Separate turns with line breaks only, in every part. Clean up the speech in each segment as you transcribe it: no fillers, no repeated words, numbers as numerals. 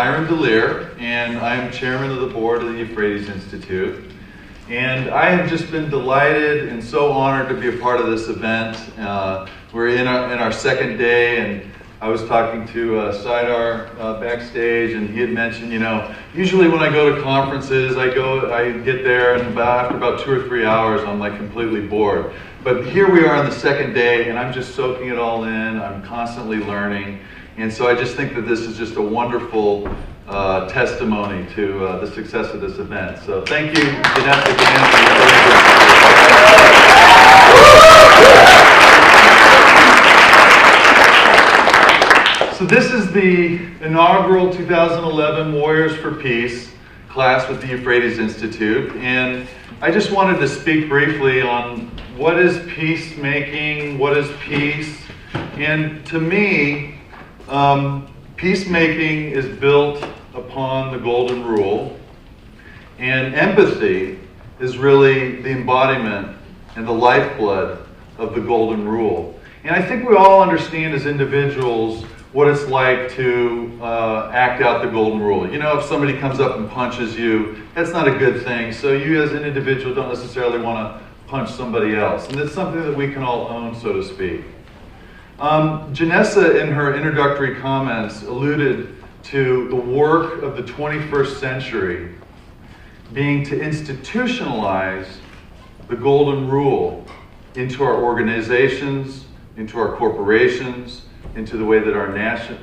Byron DeLear, and I am chairman of the board of the Euphrates Institute. And I have just been delighted and so honored to be a part of this event. We're in our second day, and I was talking to Haidar backstage, and he had mentioned, you know, usually when I go to conferences, I get there, and after about 2 or 3 hours, I'm like completely bored. But here we are on the second day, and I'm just soaking it all in. I'm constantly learning, and so I just think that this is just a wonderful testimony to the success of this event. So thank you, Jeanette, again. So this is the inaugural 2011 Warriors for Peace class with the Euphrates Institute, and I just wanted to speak briefly on what is peacemaking, what is peace, and to me, peacemaking is built upon the golden rule, and empathy is really the embodiment and the lifeblood of the golden rule. And I think we all understand as individuals what it's like to act out the golden rule. You know, if somebody comes up and punches you, that's not a good thing. So you as an individual don't necessarily want to punch somebody else. And it's something that we can all own, so to speak. Janessa, in her introductory comments, alluded to the work of the 21st century being to institutionalize the golden rule into our organizations, into our corporations, into the way that our national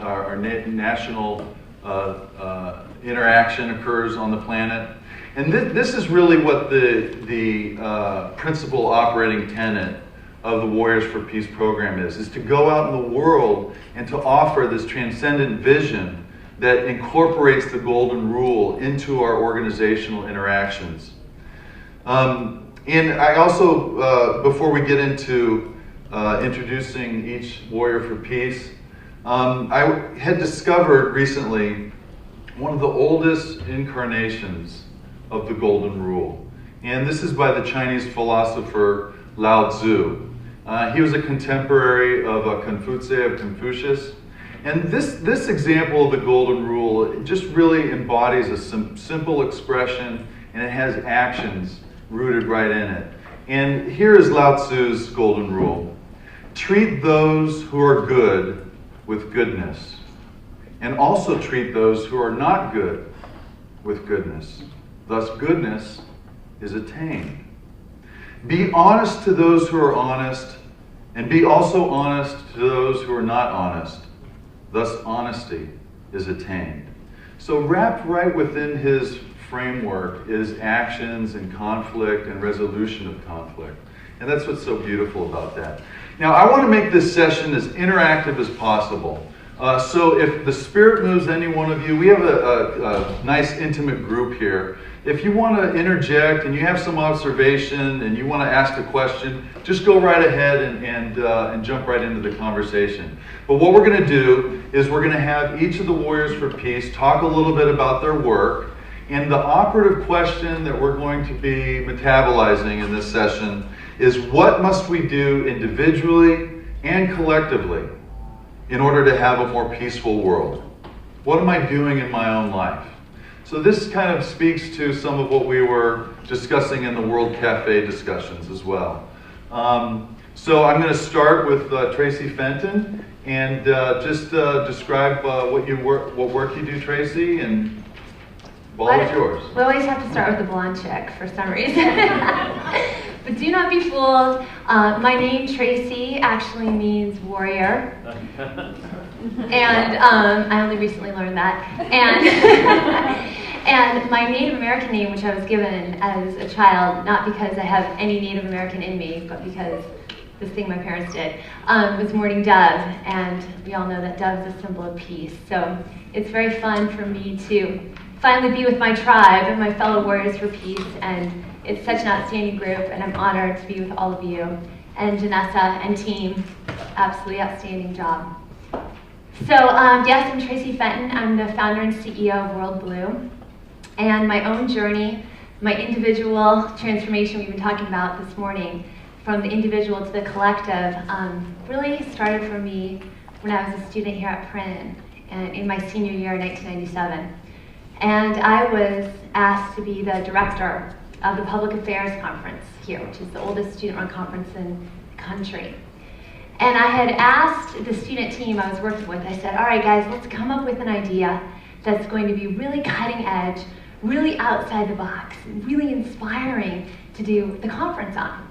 interaction occurs on the planet. And this is really what the principal operating tenet of the Warriors for Peace program is to go out in the world and to offer this transcendent vision that incorporates the golden rule into our organizational interactions. And I also, before we get into introducing each Warrior for Peace, I had discovered recently one of the oldest incarnations of the Golden Rule. And this is by the Chinese philosopher Lao Tzu. He was a contemporary of Confucius. And this example of the Golden Rule, it just really embodies a simple expression, and it has actions rooted right in it. And here is Lao Tzu's Golden Rule. Treat those who are good with goodness, and also treat those who are not good with goodness. Thus goodness is attained. Be honest to those who are honest, and be also honest to those who are not honest. Thus honesty is attained. So wrapped right within his framework is actions and conflict and resolution of conflict. And that's what's so beautiful about that. Now, I want to make this session as interactive as possible. So if the spirit moves any one of you, we have a nice intimate group here. If you want to interject and you have some observation and you want to ask a question, just go right ahead and jump right into the conversation. But what we're going to do is we're going to have each of the Warriors for Peace talk a little bit about their work. And the operative question that we're going to be metabolizing in this session is, what must we do individually and collectively in order to have a more peaceful world? What am I doing in my own life? So this kind of speaks to some of what we were discussing in the World Cafe discussions as well. So I'm going to start with Traci Fenton, and just describe what work you do, Traci, and the ball is yours.
We always have to start with the blonde chick for some reason. But do not be fooled. My name, Traci, actually means warrior. And I only recently learned that. And my Native American name, which I was given as a child, not because I have any Native American in me, but because this thing my parents did, was Mourning Dove. And we all know that dove is a symbol of peace. So it's very fun for me to finally be with my tribe and my fellow Warriors for Peace. And it's such an outstanding group, and I'm honored to be with all of you. And Janessa and team, absolutely outstanding job. So yes, I'm Traci Fenton. I'm the founder and CEO of World Blue. And my own journey, my individual transformation we've been talking about this morning, from the individual to the collective, really started for me when I was a student here at Princeton. in my senior year in 1997. And I was asked to be the director of the Public Affairs Conference here, which is the oldest student-run conference in the country. And I had asked the student team I was working with, I said, all right guys, let's come up with an idea that's going to be really cutting edge, really outside the box, really inspiring to do the conference on.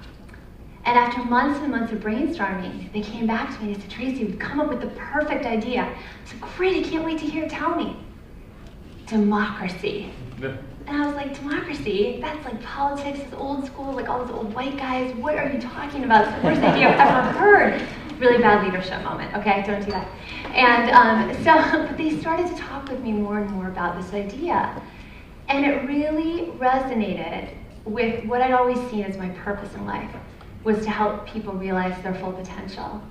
And after months and months of brainstorming, they came back to me and they said, Traci, we've come up with the perfect idea. I said, great, I can't wait to hear it, tell me. Democracy. And I was like, democracy? That's like politics, it's old school, like all those old white guys. What are you talking about? It's the worst idea I've ever heard. Really bad leadership moment, okay? Don't do that. And but they started to talk with me more and more about this idea. And it really resonated with what I'd always seen as my purpose in life, was to help people realize their full potential.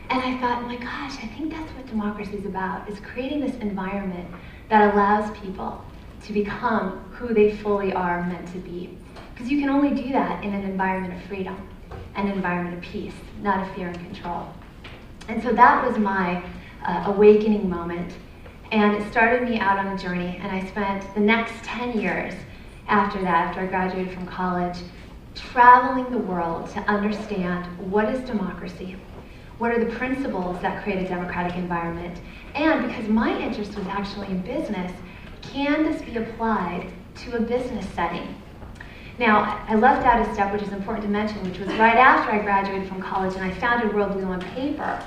And I thought, oh my gosh, I think that's what democracy is about, is creating this environment that allows people to become who they fully are meant to be. Because you can only do that in an environment of freedom, an environment of peace, not of fear and control. And so that was my awakening moment. And it started me out on a journey, and I spent the next 10 years after that, after I graduated from college, traveling the world to understand what is democracy, what are the principles that create a democratic environment, and because my interest was actually in business, can this be applied to a business setting? Now, I left out a step which is important to mention, which was right after I graduated from college and I founded World Blue on paper.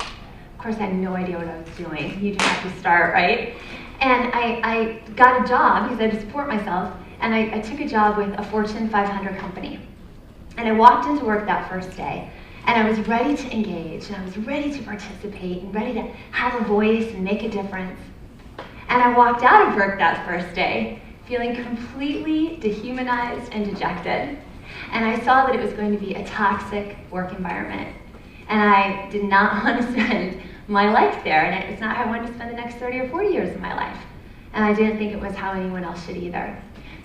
Of course, I had no idea what I was doing. You just have to start, right? And I got a job because I had to support myself, and I took a job with a Fortune 500 company. And I walked into work that first day, and I was ready to engage, and I was ready to participate, and ready to have a voice and make a difference. And I walked out of work that first day feeling completely dehumanized and dejected. And I saw that it was going to be a toxic work environment. And I did not want to spend my life there, and it's not how I wanted to spend the next 30 or 40 years of my life. And I didn't think it was how anyone else should either.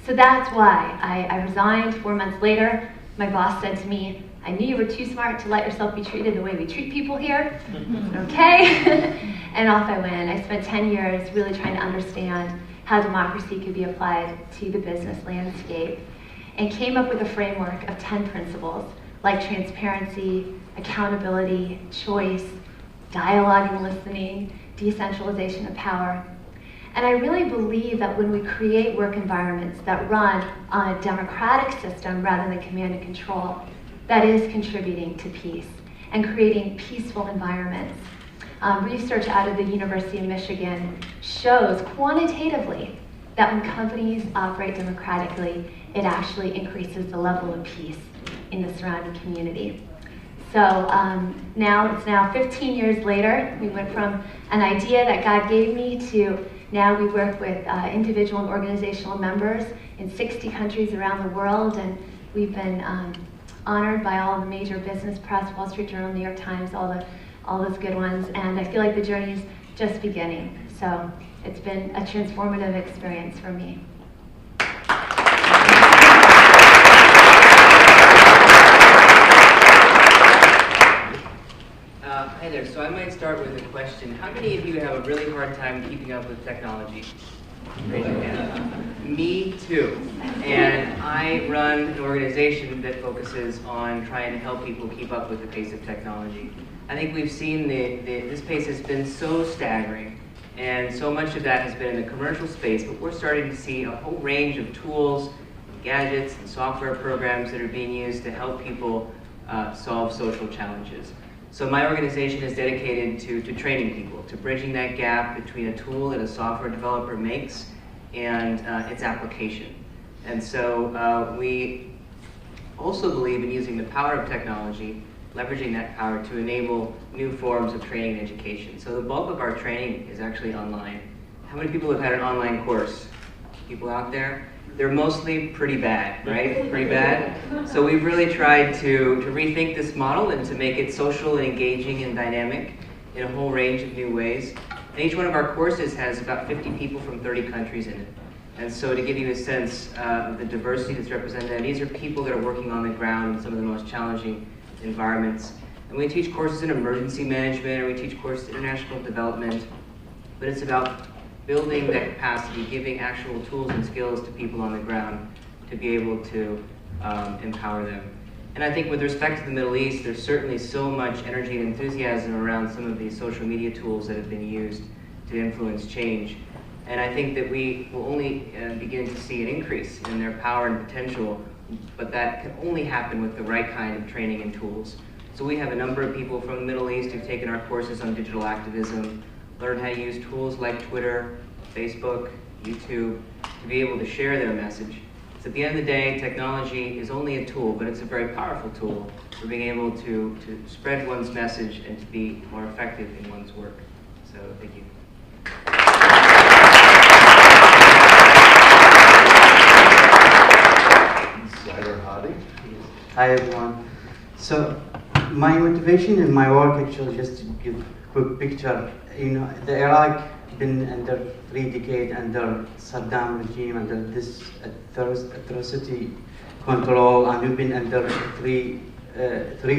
So that's why I resigned 4 months later. My boss said to me, I knew you were too smart to let yourself be treated the way we treat people here. I said, okay. And off I went. I spent 10 years really trying to understand how democracy could be applied to the business landscape, and came up with a framework of 10 principles, like transparency, accountability, choice, dialogue and listening, decentralization of power. And I really believe that when we create work environments that run on a democratic system rather than command and control, that is contributing to peace and creating peaceful environments. Research out of the University of Michigan shows quantitatively that when companies operate democratically, it actually increases the level of peace in the surrounding community. So it's now 15 years later. We went from an idea that God gave me to now we work with individual and organizational members in 60 countries around the world, and we've been honored by all the major business press, Wall Street Journal, New York Times, all those good ones, and I feel like the journey is just beginning. So it's been a transformative experience for me.
Hi there, so I might start with a question. How many of you have a really hard time keeping up with technology? Raise your hand. Me too. And I run an organization that focuses on trying to help people keep up with the pace of technology. I think we've seen this pace has been so staggering, and so much of that has been in the commercial space, but we're starting to see a whole range of tools, gadgets, and software programs that are being used to help people solve social challenges. So my organization is dedicated to training people, to bridging that gap between a tool that a software developer makes and its application. And so we also believe in using the power of technology, leveraging that power to enable new forms of training and education. So the bulk of our training is actually online. How many people have had an online course? People out there? They're mostly pretty bad, right? Pretty bad. So we've really tried to rethink this model and to make it social and engaging and dynamic in a whole range of new ways. And each one of our courses has about 50 people from 30 countries in it. And so to give you a sense of the diversity that's represented, these are people that are working on the ground in some of the most challenging environments. And we teach courses in emergency management, or we teach courses in international development, but it's about building that capacity, giving actual tools and skills to people on the ground to be able to empower them. And I think with respect to the Middle East, there's certainly so much energy and enthusiasm around some of these social media tools that have been used to influence change. And I think that we will only begin to see an increase in their power and potential, but that can only happen with the right kind of training and tools. So we have a number of people from the Middle East who've taken our courses on digital activism, learned how to use tools like Twitter, Facebook, YouTube, to be able to share their message. So at the end of the day, technology is only a tool, but it's a very powerful tool for being able to spread one's message and to be more effective in one's work. So thank you.
Haidar Hadi.
Hi everyone. So my motivation in my work, actually, just to give a quick picture, the Iraq been under 3 decades under Saddam regime, under this atrocity control, and we've been under three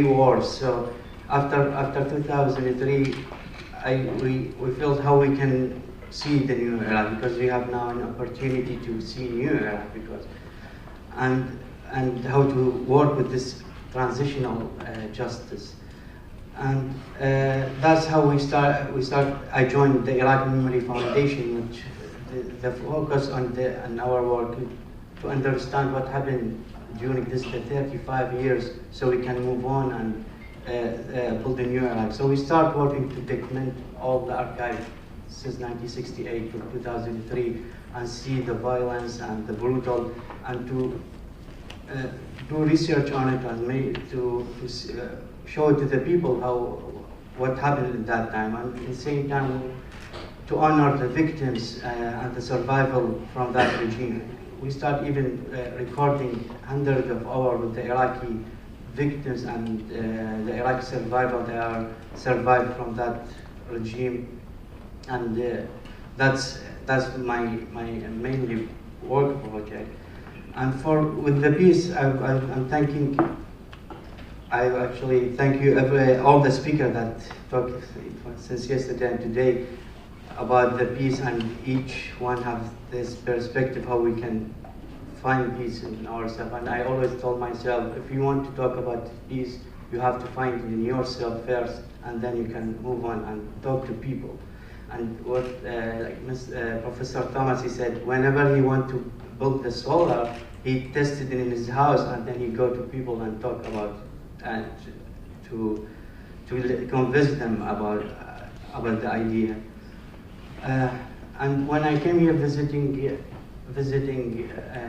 wars. So after 2003, we felt how we can see the new era, because we have now an opportunity to see new era, because and how to work with this transitional justice. And that's how we start. I joined the Iraqi Memory Foundation, which the focus on our work to understand what happened during this 35 years, so we can move on and build a new Iraq. So we start working to document all the archive since 1968 to 2003, and see the violence and the brutal, and to do research on it, and to show to the people what happened at that time, and at the same time to honor the victims and the survival from that regime. We start even recording hundreds of hours with the Iraqi victims and the Iraqi survival that are survived from that regime, and that's my mainly work project. And with the piece, I'm thanking. I actually thank you, all the speakers that talked since yesterday and today about the peace, and each one have this perspective how we can find peace in ourselves. And I always told myself, if you want to talk about peace, you have to find it in yourself first, and then you can move on and talk to people. And what Professor Thomas, he said, whenever he want to build the solar, he tested it in his house, and then he go to people and talk about, and to convince them about the idea. And when I came here visiting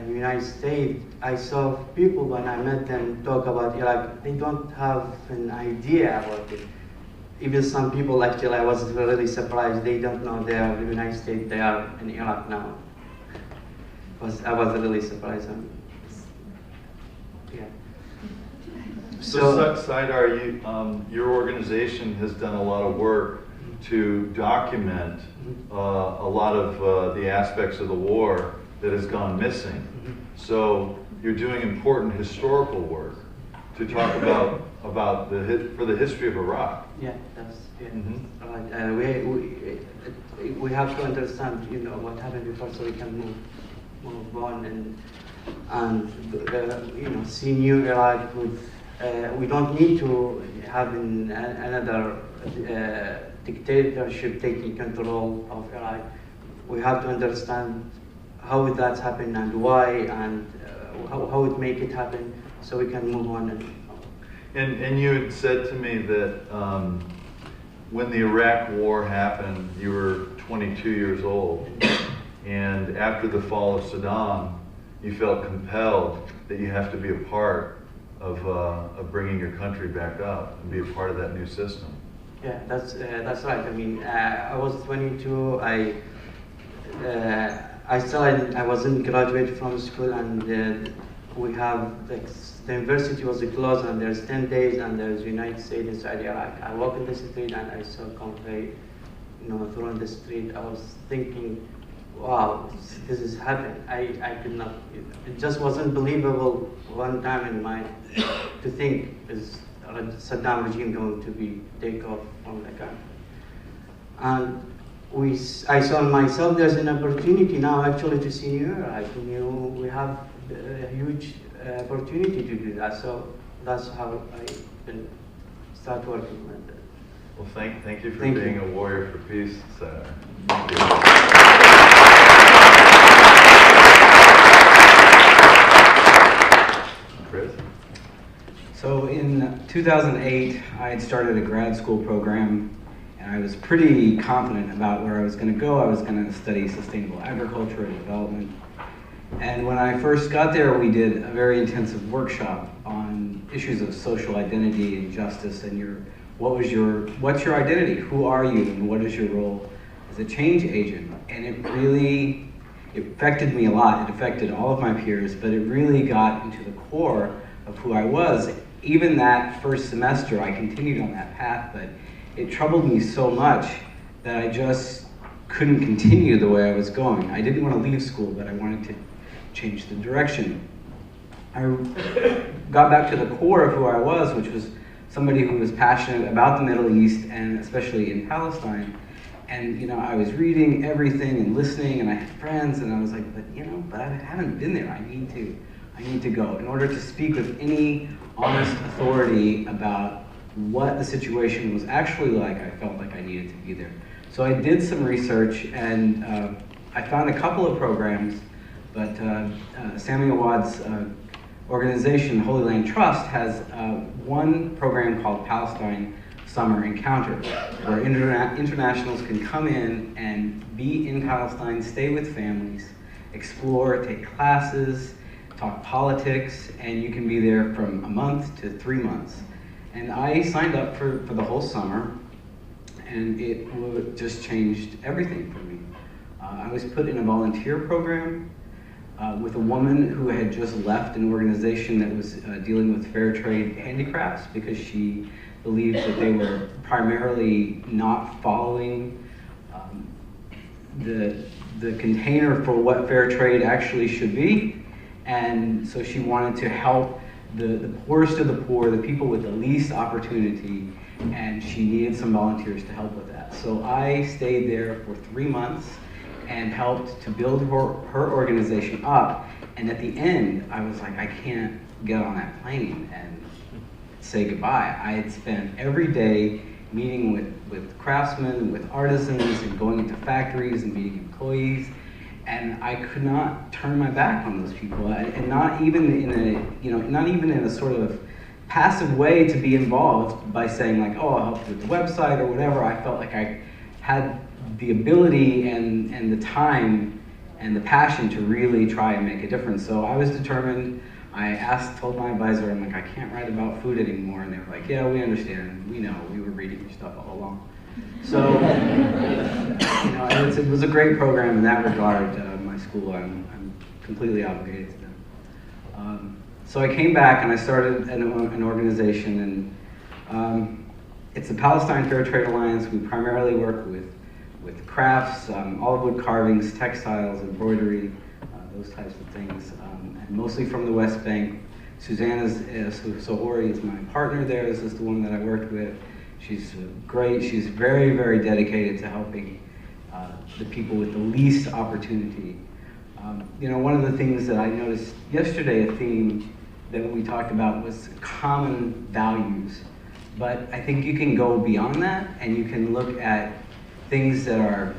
United States, I saw people, when I met them, talk about Iraq. They don't have an idea about it. Even some people, actually, I was really surprised. They don't know they are in the United States. They are in Iraq now. I was really surprised. Yeah.
So Haidar, your organization has done a lot of work to document a lot of the aspects of the war that has gone missing. So you're doing important historical work to talk about for the history of Iraq.
Yeah, that's right. We have to understand, what happened before, so we can move on and see new Iraq with. We don't need to have another dictatorship taking control of Iraq. We have to understand how that's happened and why, and how it make it happen, so we can move on.
And you had said to me that when the Iraq War happened, you were 22 years old, and after the fall of Saddam, you felt compelled that you have to be a part of bringing your country back up and be a part of that new system.
Yeah, that's right. I mean, I was 22. I wasn't graduated from school, and we have the university was closed, and there's 10 days, and there's United States inside Iraq. I walk in the street and I saw convoy, through the street. I was thinking, wow, this is happening. I could not. It just wasn't believable one time in my to think is Saddam regime going to be take off from the country. And I saw myself there's an opportunity now actually to senior. I knew we have a huge opportunity to do that. So that's how I start working with it.
Well, thank you for being a warrior for peace, Senator. Thank you. Chris?
So in 2008, I had started a grad school program, and I was pretty confident about where I was going to go. I was going to study sustainable agriculture and development. And when I first got there, we did a very intensive workshop on issues of social identity and justice and what's your identity? Who are you, and what is your role as a change agent? And it affected me a lot. It affected all of my peers, but it really got into the core of who I was. Even that first semester, I continued on that path, but it troubled me so much that I just couldn't continue the way I was going. I didn't want to leave school, but I wanted to change the direction. I got back to the core of who I was, which was somebody who was passionate about the Middle East, and especially in Palestine. And I was reading everything and listening, and I had friends, and I was like, but I haven't been there. I need to go. In order to speak with any honest authority about what the situation was actually like, I felt like I needed to be there. So I did some research, and I found a couple of programs, but Samuel Wad's organization, Holy Land Trust, has one program called Palestine Summer Encounter, where internationals can come in and be in Palestine, stay with families, explore, take classes, talk politics, and you can be there from a month to 3 months. And I signed up for the whole summer, and it just changed everything for me. I was put in a volunteer program with a woman who had just left an organization that was dealing with fair trade handicrafts because she believed that they were primarily not following the container for what fair trade actually should be. And so she wanted to help the poorest of the poor, the people with the least opportunity, and she needed some volunteers to help with that. So I stayed there for 3 months and helped to build her organization up. And at the end, I was like, I can't get on that plane and say goodbye. I had spent every day meeting with craftsmen, with artisans, and going into factories and meeting employees. And I could not turn my back on those people, and not even in a sort of passive way to be involved by saying like, oh, I'll help you with the website or whatever. I felt like I had the ability and the time and the passion to really try and make a difference. So I was determined. I told my advisor, I'm like, I can't write about food anymore. And they were like, yeah, we understand. We know. We were reading your stuff all along. So, it was a great program in that regard. My school, I'm completely obligated to them. So I came back and I started an organization, and it's the Palestine Fair Trade Alliance. We primarily work with crafts, olive wood carvings, textiles, embroidery, those types of things, and mostly from the West Bank. Susanna Sohori is my partner there. This is the one that I worked with. She's great. She's very, very dedicated to helping the people with the least opportunity. One of the things that I noticed yesterday, a theme that we talked about was common values. But I think you can go beyond that, and you can look at things that are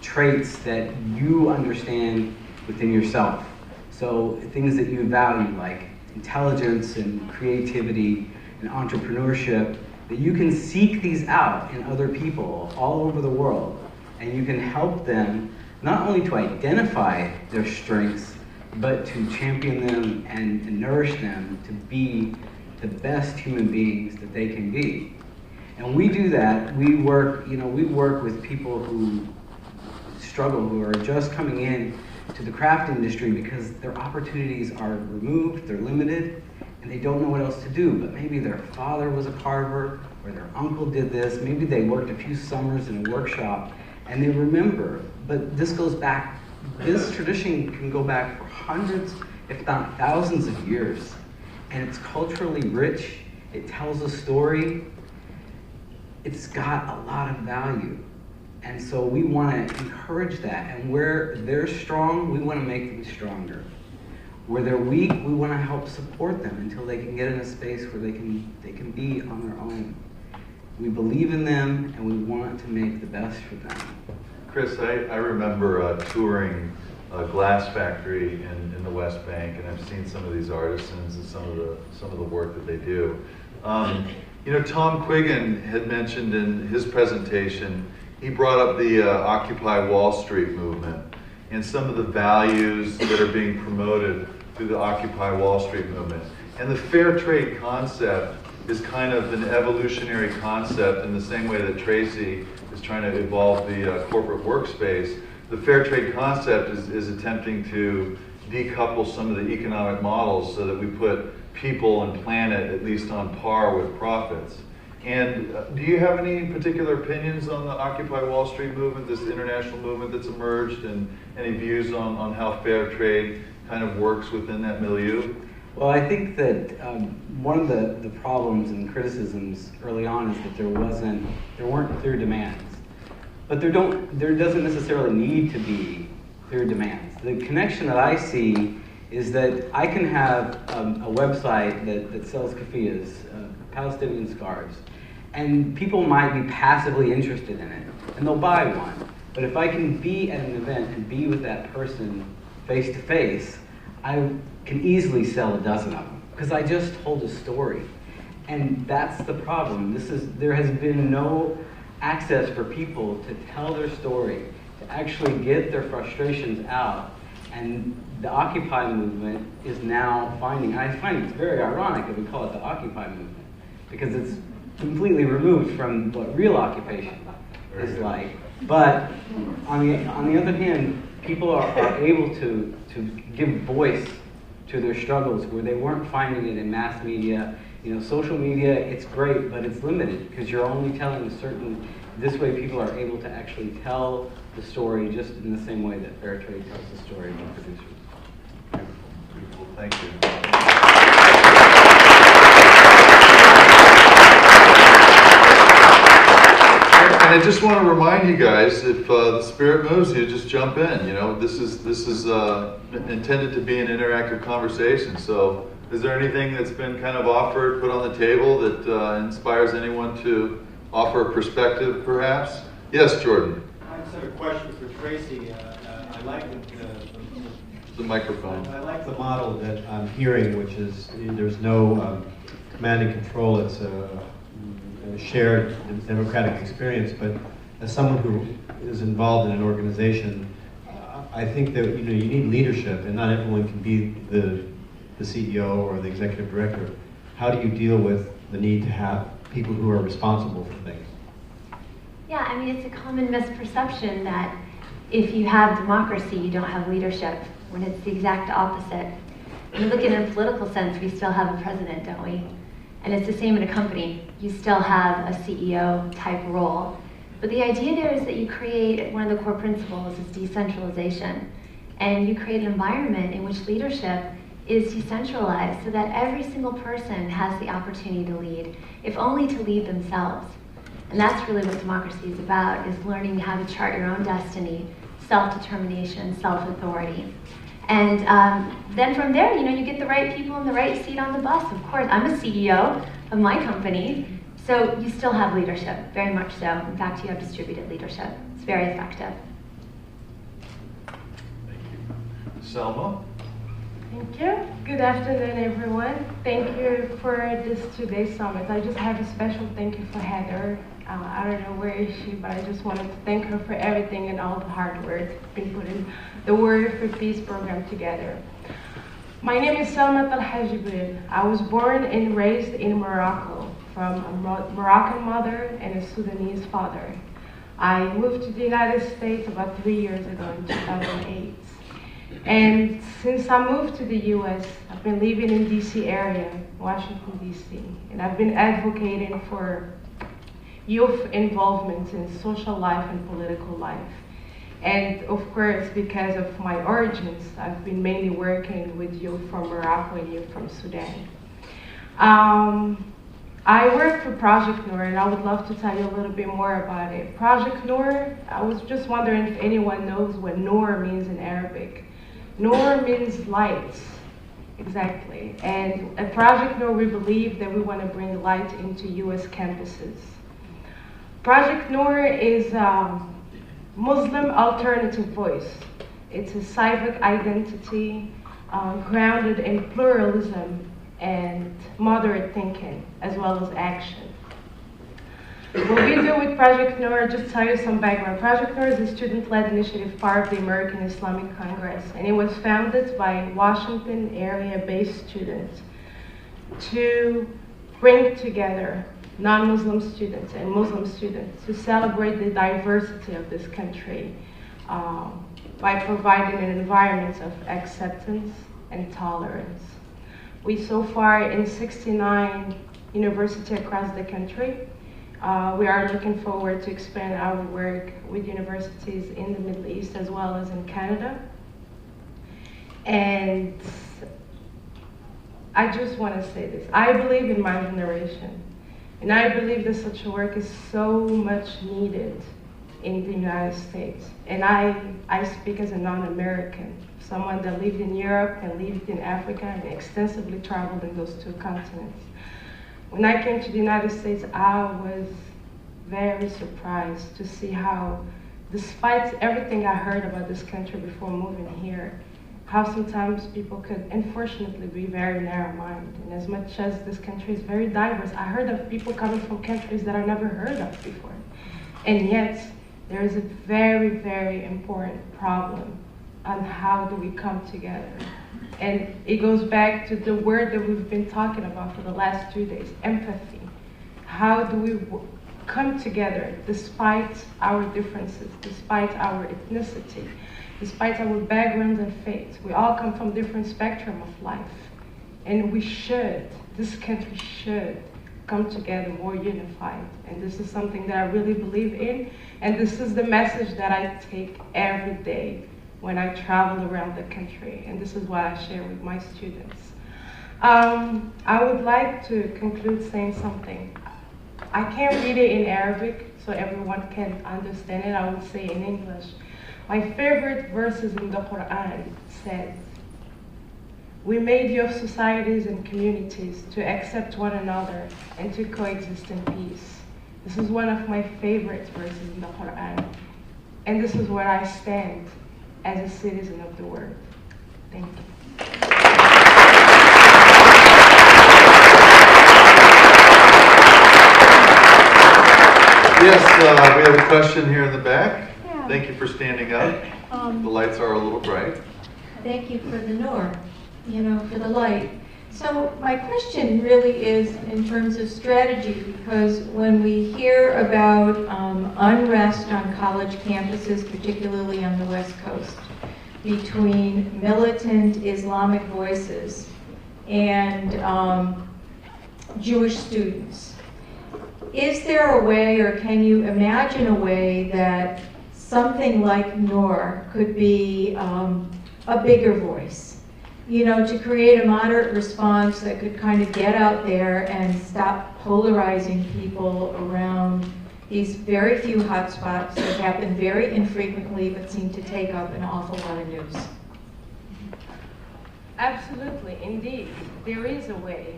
traits that you understand within yourself. So things that you value, like intelligence and creativity and entrepreneurship, that you can seek these out in other people all over the world, and you can help them not only to identify their strengths, but to champion them and nourish them to be the best human beings that they can be. And we do that. We work with people who struggle, who are just coming in to the craft industry because their opportunities are removed, they're limited, and they don't know what else to do. But maybe their father was a carver, or their uncle did this. Maybe they worked a few summers in a workshop, and they remember. But this goes back, this tradition can go back for hundreds, if not thousands of years. And it's culturally rich. It tells a story. It's got a lot of value. And so we want to encourage that. And where they're strong, we want to make them stronger. Where they're weak, we want to help support them until they can get in a space where they can be on their own. We believe in them, and we want to make the best for them.
Chris, I remember touring a glass factory in the West Bank, and I've seen some of these artisans and some of the work that they do. You know, Tom Quiggin had mentioned in his presentation, he brought up the Occupy Wall Street movement and some of the values that are being promoted through the Occupy Wall Street movement. And the fair trade concept is kind of an evolutionary concept in the same way that Traci is trying to evolve the corporate workspace. The fair trade concept is attempting to decouple some of the economic models so that we put people and planet at least on par with profits. And do you have any particular opinions on the Occupy Wall Street movement, this international movement that's emerged, and any views on how fair trade kind of works within that milieu?
Well, I think that one of the problems and criticisms early on is that there weren't clear demands. But there doesn't necessarily need to be clear demands. The connection that I see is that I can have a website that sells keffiyehs, Palestinian scarves, and people might be passively interested in it, and they'll buy one. But if I can be at an event and be with that person face to face, I can easily sell a dozen of them, because I just told a story. And that's the problem. There has been no access for people to tell their story, to actually get their frustrations out. And the Occupy movement is now I find it's very ironic that we call it the Occupy movement, because it's completely removed from what real occupation is like. But on the other hand, people are able to give voice to their struggles where they weren't finding it in mass media. You know, social media, it's great, but it's limited because you're only telling this way people are able to actually tell the story just in the same way that fair trade tells the story with producers.
Beautiful, thank you. And I just want to remind you guys, if the spirit moves you, just jump in. You know, this is intended to be an interactive conversation. So, is there anything that's been kind of offered, put on the table that inspires anyone to offer a perspective, perhaps? Yes, Jordan.
I just have a question for Traci. I like
the microphone.
I like the model that I'm hearing, which is there's no command and control. It's a shared democratic experience. But as someone who is involved in an organization, I think that you need leadership, and not everyone can be the CEO or the executive director. How do you deal with the need to have people who are responsible for things?
Yeah, I mean, it's a common misperception that if you have democracy, you don't have leadership, when it's the exact opposite. When you look at it in a political sense, we still have a president, don't we? And it's the same in a company. You still have a CEO type role. But the idea there is that you create, one of the core principles is decentralization. And you create an environment in which leadership is decentralized so that every single person has the opportunity to lead, if only to lead themselves. And that's really what democracy is about, is learning how to chart your own destiny, self-determination, self-authority. And then from there, you get the right people in the right seat on the bus. Of course, I'm a CEO of my company, so you still have leadership, very much so. In fact, you have distributed leadership. It's very effective.
Thank you. Selma?
Thank you. Good afternoon, everyone. Thank you for this today's summit. I just have a special thank you for Haidar. I don't know where is she, but I just wanted to thank her for everything and all the hard work been putting the Warrior for Peace program together. My name is Selma Talha Jebril. I was born and raised in Morocco from a Moroccan mother and a Sudanese father. I moved to the United States about 3 years ago in 2008. And since I moved to the US, I've been living in DC area, Washington, DC. And I've been advocating for youth involvement in social life and political life. And of course, because of my origins, I've been mainly working with youth from Morocco and youth from Sudan. I work for Project Noor, and I would love to tell you a little bit more about it. Project Noor, I was just wondering if anyone knows what Noor means in Arabic. Noor means light, exactly. And at Project Noor, we believe that we want to bring light into US campuses. Project Noor is a Muslim alternative voice. It's a civic identity grounded in pluralism and moderate thinking, as well as action. What we do with Project Noor, just tell you some background. Project Noor is a student-led initiative part of the American Islamic Congress, and it was founded by Washington area-based students to bring together non-Muslim students and Muslim students to celebrate the diversity of this country by providing an environment of acceptance and tolerance. We so far in 69 universities across the country. We are looking forward to expand our work with universities in the Middle East as well as in Canada. And I just want to say this. I believe in my generation, and I believe that such a work is so much needed in the United States. And I speak as a non-American, someone that lived in Europe and lived in Africa and extensively traveled in those two continents. When I came to the United States, I was very surprised to see how, despite everything I heard about this country before moving here, how sometimes people could, unfortunately, be very narrow-minded. And as much as this country is very diverse, I heard of people coming from countries that I never heard of before. And yet, there is a very, very important problem on how do we come together. And it goes back to the word that we've been talking about for the last 2 days, empathy. How do we come together despite our differences, despite our ethnicity, despite our backgrounds and faiths? We all come from different spectrum of life. And we should, this country should come together more unified. And this is something that I really believe in. And this is the message that I take every day when I travel around the country, and this is what I share with my students. I would like to conclude saying something. I can't read it in Arabic, so everyone can understand it. I will say it in English. My favorite verses in the Quran says, "We made you of societies and communities to accept one another and to coexist in peace." This is one of my favorite verses in the Quran, and this is where I stand as a citizen of the world. Thank you.
Yes, we have a question here in the back.
Yeah.
Thank you for standing up. The lights are a little bright.
Thank you for the Noor, for the light. So my question really is in terms of strategy, because when we hear about unrest on college campuses, particularly on the West Coast, between militant Islamic voices and Jewish students, is there a way, or can you imagine a way that something like Noor could be a bigger voice? To create a moderate response that could kind of get out there and stop polarizing people around these very few hotspots that happen very infrequently but seem to take up an awful lot of news.
Absolutely, indeed, there is a way.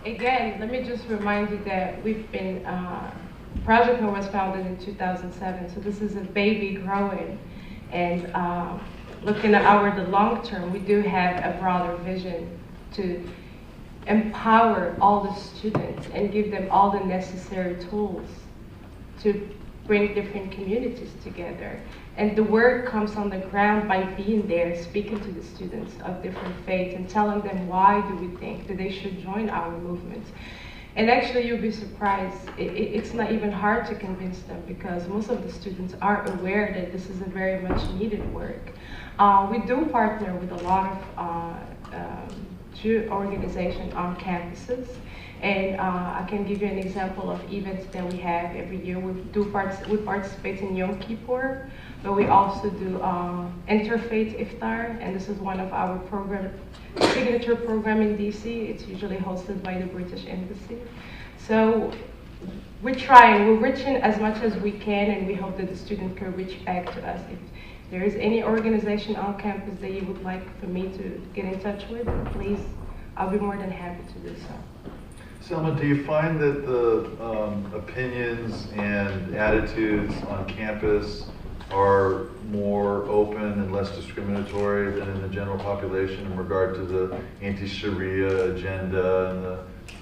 Again, let me just remind you that we've been, Project Noor was founded in 2007, so this is a baby growing. And looking at the long term, we do have a broader vision to empower all the students and give them all the necessary tools to bring different communities together. And the work comes on the ground by being there, speaking to the students of different faiths and telling them why do we think that they should join our movement. And actually, you'll be surprised, it's not even hard to convince them, because most of the students are aware that this is a very much needed work. We do partner with a lot of Jew organizations on campuses. And I can give you an example of events that we have every year. We participate in Yom Kippur, but we also do interfaith iftar, and this is one of our signature program in DC. It's usually hosted by the British Embassy. So we're trying, we're reaching as much as we can, and we hope that the student can reach back to us. If there is any organization on campus that you would like for me to get in touch with, please, I'll be more than happy to do so.
Selma, do you find that the opinions and attitudes on campus are more open and less discriminatory than in the general population in regard to the anti-Sharia agenda and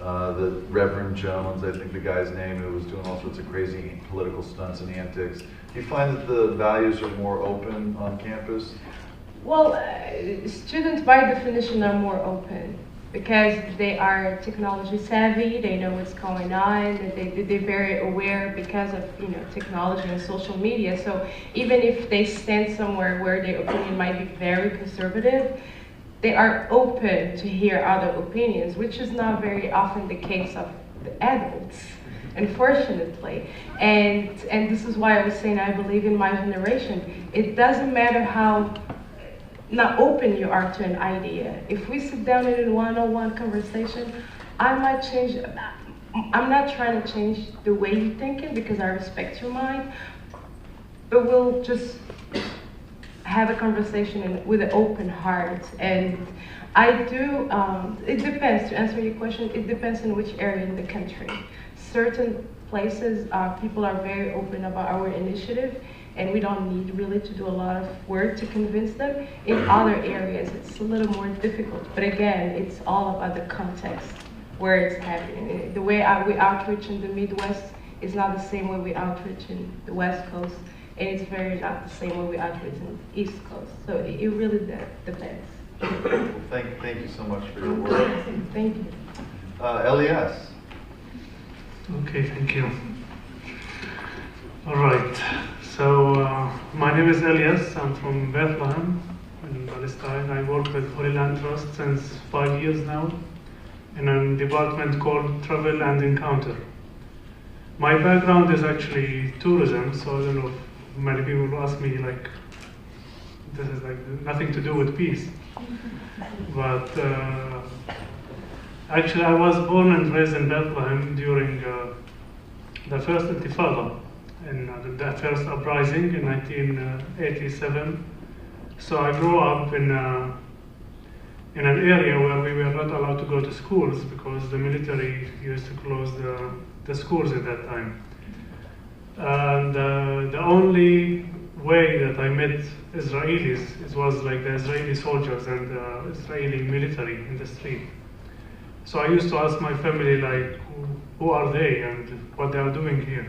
the Reverend Jones, I think the guy's name, who was doing all sorts of crazy political stunts and antics? Do you find that the values are more open on campus?
Well, students by definition are more open because they are technology savvy, they know what's going on, they're very aware because of technology and social media. So even if they stand somewhere where their opinion might be very conservative, they are open to hear other opinions, which is not very often the case of the adults, unfortunately. And this is why I was saying I believe in my generation. It doesn't matter how not open you are to an idea. If we sit down in a one-on-one conversation, I might change. I'm not trying to change the way you're thinking because I respect your mind, but we'll just have a conversation with an open heart. And I do, it depends, to answer your question, it depends on which area in the country. Certain places, people are very open about our initiative, and we don't need really to do a lot of work to convince them. In other areas, it's a little more difficult. But again, it's all about the context where it's happening. The way we outreach in the Midwest is not the same way we outreach in the West Coast, and it's very not the same way we outreach in the East Coast. So it really depends.
Well, thank you so much for your work.
Thank you.
Elias.
Okay, thank you. All right. So my name is Elias. I'm from Bethlehem in Palestine. I work with Holy Land Trust since 5 years now in a department called Travel and Encounter. My background is actually tourism, so I don't know if many people will ask me like, this is like nothing to do with peace. But actually I was born and raised in Bethlehem during the first Intifada, in the first uprising in 1987. So I grew up in an area where we were not allowed to go to schools because the military used to close the schools at that time. And the only way that I met Israelis, it was like the Israeli soldiers and the Israeli military in the street. So I used to ask my family like, who are they and what they are doing here?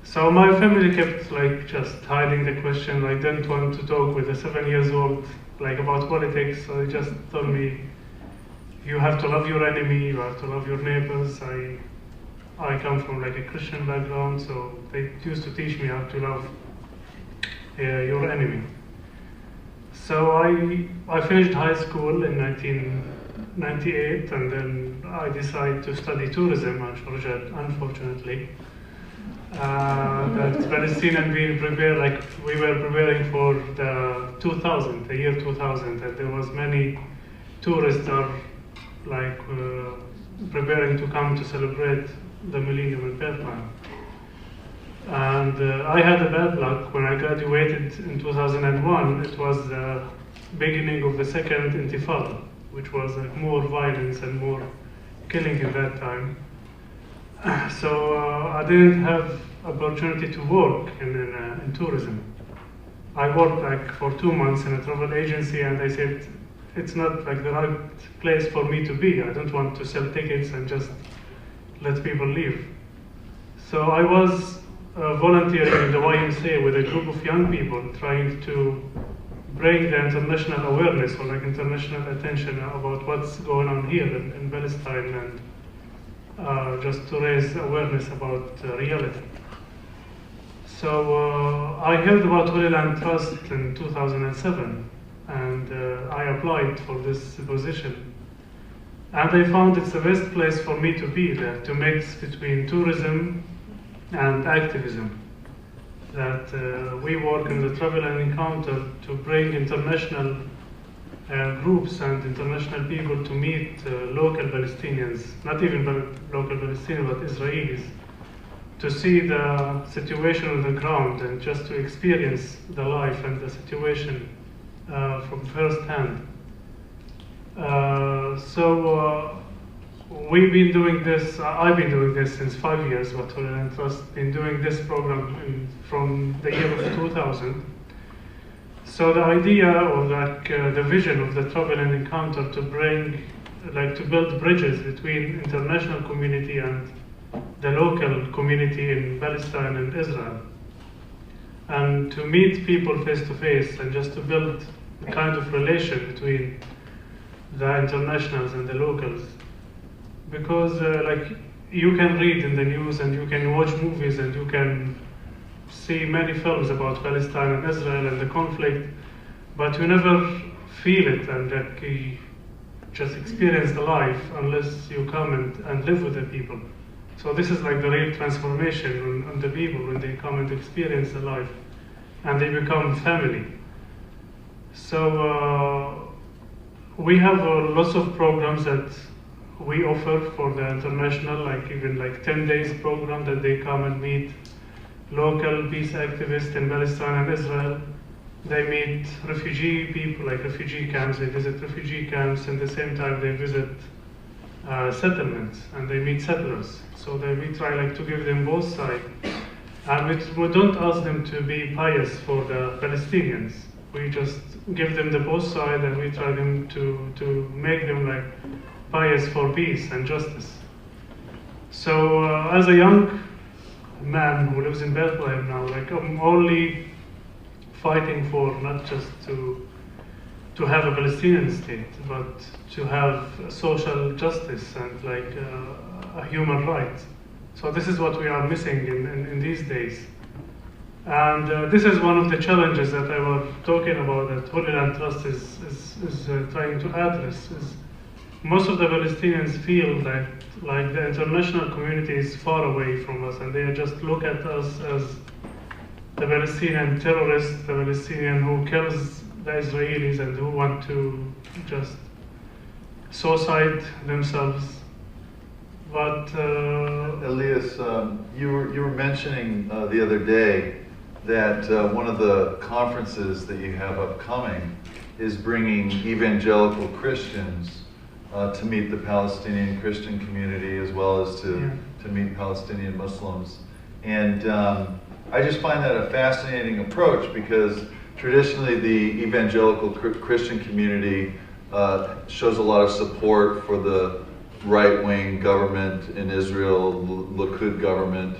So my family kept like just hiding the question. I didn't want to talk with a 7 years old like about politics. So they just told me, you have to love your enemy, you have to love your neighbors. I come from like a Christian background, so they used to teach me how to love your enemy. So I finished high school in 1998, and then I decided to study tourism, unfortunately. That Palestinian being prepared, like we were preparing for the year 2000, and there was many tourists are like preparing to come to celebrate the millennium in Bethlehem. And I had a bad luck when I graduated in 2001. It was the beginning of the second Intifada, which was more violence and more killing in that time. So I didn't have opportunity to work in tourism. I worked like for 2 months in a travel agency, and I said, it's not like the right place for me to be. I don't want to sell tickets and just let people leave. So I was volunteering in the YMCA with a group of young people trying to bring the international awareness or like international attention about what's going on here in Palestine, and just to raise awareness about reality. So I heard about Holy Land Trust in 2007, and I applied for this position. And I found it's the best place for me to be there, to mix between tourism and activism. That we work in the Travel and Encounter to bring international groups and international people to meet local Palestinians, not even local Palestinians, but Israelis, to see the situation on the ground and just to experience the life and the situation from first hand. We've been doing this, I've been doing this since 5 years, but Holy Land Trust been doing this program from the year of 2000. So the idea or the vision of the Travel and Encounter to bring, to build bridges between international community and the local community in Palestine and Israel, and to meet people face to face and just to build a kind of relation between the internationals and the locals. Because you can read in the news and you can watch movies and you can see many films about Palestine and Israel and the conflict, but you never feel it and you just experience the life unless you come and live with the people. So this is like the real transformation on the people when they come and experience the life and they become family. So we have lots of programs that we offer for the international, even 10 days program that they come and meet local peace activists in Palestine and Israel. They meet refugee people, refugee camps. They visit refugee camps, and at the same time they visit settlements and they meet settlers. So we try to give them both sides, and we don't ask them to be pious for the Palestinians. We just give them the both sides, and we try them to make them pious for peace and justice. So as a young man who lives in Bethlehem now, I'm only fighting for not just to have a Palestinian state, but to have social justice and a human right. So this is what we are missing in these days. And this is one of the challenges that I was talking about that Holy Land Trust is trying to address. Is most of the Palestinians feel that the international community is far away from us, and they just look at us as the Palestinian terrorist, the Palestinian who kills the Israelis and who want to just suicide themselves. But
Elias, you were mentioning the other day that one of the conferences that you have upcoming is bringing evangelical Christians to meet the Palestinian Christian community as well as to meet Palestinian Muslims. And I just find that a fascinating approach, because traditionally the evangelical Christian community shows a lot of support for the right-wing government in Israel, Likud government,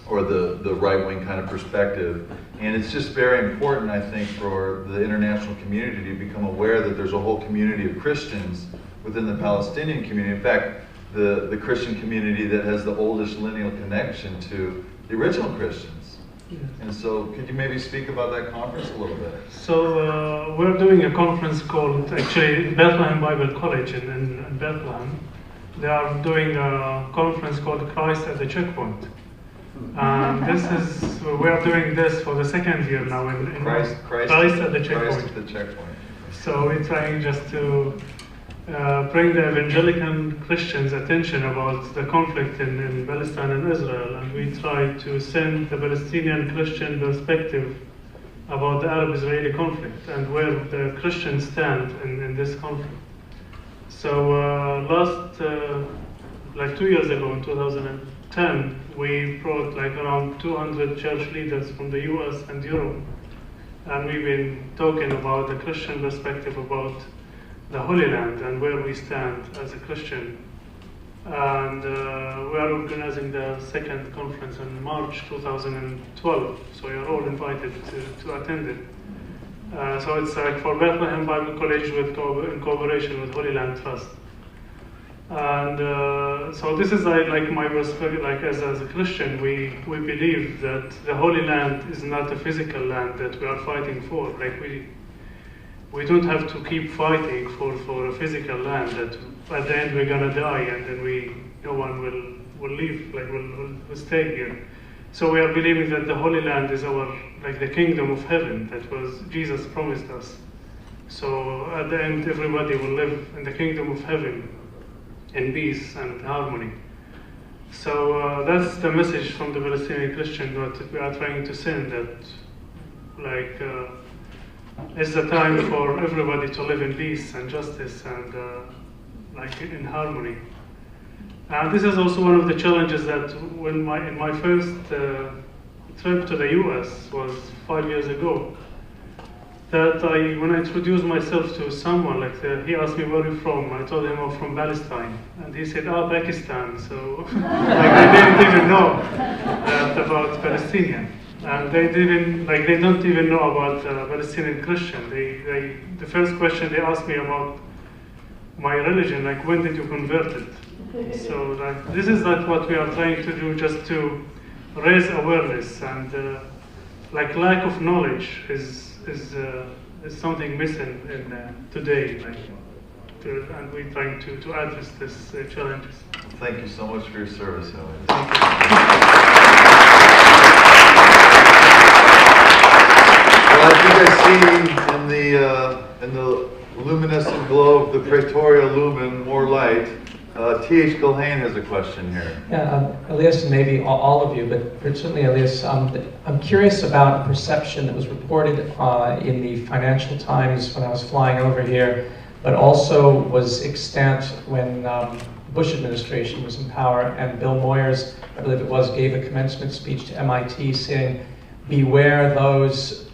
or the right-wing kind of perspective. And it's just very important, I think, for the international community to become aware that there's a whole community of Christians within the Palestinian community. In fact, the Christian community that has the oldest lineal connection to the original Christians.
Yes.
And so could you maybe speak about that conference a little bit?
So we're doing a conference called, actually, Bethlehem Bible College in Bethlehem. They are doing a conference called Christ at the Checkpoint. We are doing this for the second year now in
Christ
at the Checkpoint.
Christ at the Checkpoint.
So we're trying just to bring the evangelical Christians' attention about the conflict in Palestine and Israel, and we try to send the Palestinian Christian perspective about the Arab-Israeli conflict and where the Christians stand in this conflict. So last, 2 years ago, in 2010, we brought around 200 church leaders from the US and Europe, and we've been talking about the Christian perspective about the Holy Land and where we stand as a Christian. And we are organizing the second conference in March 2012, so you're all invited to attend it. So it's for Bethlehem Bible College in cooperation with Holy Land Trust. And so this is my perspective, as a Christian, we believe that the Holy Land is not a physical land that we are fighting for. We don't have to keep fighting for a physical land that at the end we're gonna die and then no one will leave, will stay here. So we are believing that the Holy Land is the kingdom of heaven that was Jesus promised us. So at the end, everybody will live in the kingdom of heaven in peace and harmony. So that's the message from the Palestinian Christian that we are trying to send, that like it's the time for everybody to live in peace and justice and like in harmony. And this is also one of the challenges that in my first trip to the US was 5 years ago, that when I introduced myself to someone, like he asked me where are you from, I told him I'm from Palestine, and he said, Pakistan. So like they didn't even know about Palestinian, and they don't even know about Palestinian Christian. The first question they asked me about my religion, like when did you convert it? So like this is like what we are trying to do, just to raise awareness, and like lack of knowledge is something missing in today, like, and we're trying to address this challenges.
Thank you so much for your service, Elias. Well, I think I see in the luminescent glow of the Praetoria Lumen more light. T.H. Gilhane has a question here.
Yeah, Elias, and maybe all of you, but certainly Elias, I'm curious about a perception that was reported in the Financial Times when I was flying over here, but also was extant when Bush administration was in power, and Bill Moyers, I believe it was, gave a commencement speech to MIT saying, beware those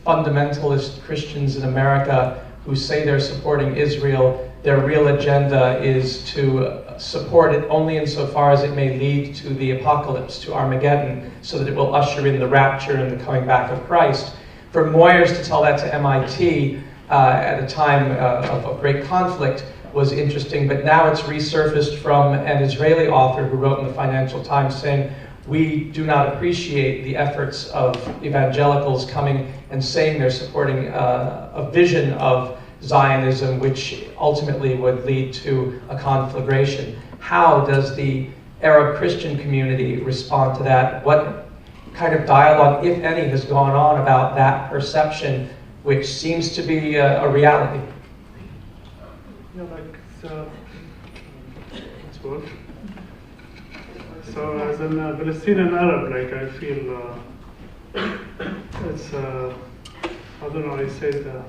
fundamentalist Christians in America who say they're supporting Israel. Their real agenda is to support it only insofar as it may lead to the apocalypse, to Armageddon, so that it will usher in the rapture and the coming back of Christ. For Moyers to tell that to MIT at a time of great conflict was interesting, but now it's resurfaced from an Israeli author who wrote in the Financial Times saying, we do not appreciate the efforts of evangelicals coming and saying they're supporting a vision of Zionism, which ultimately would lead to a conflagration. How does the Arab Christian community respond to that? What kind of dialogue, if any, has gone on about that perception, which seems to be a reality?
Yeah, like, it's good. So as a Palestinian Arab, like I feel it's, I don't know, I say that.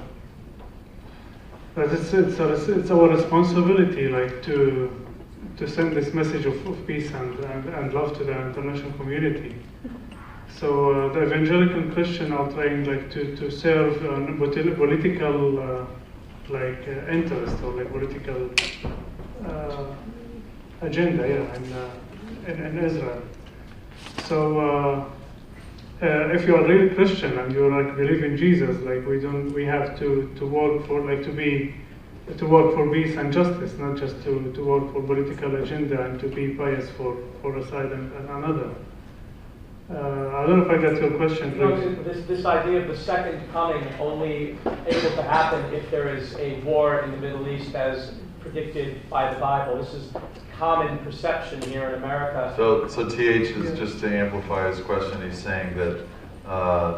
But it's our responsibility, like, to send this message of peace and love to the international community. So the evangelical Christian are trying, like, to serve political interest, or like political agenda, yeah, in Israel. So if you are really Christian and you like believe in Jesus, like we have to work for, like, to work for peace and justice, not just to work for political agenda and to be biased for a side and another. I don't know if I got your question.
You know, this idea of the second coming only able to happen if there is a war in the Middle East as predicted by the Bible. This is common perception here in America.
So TH is, just to amplify his question, he's saying that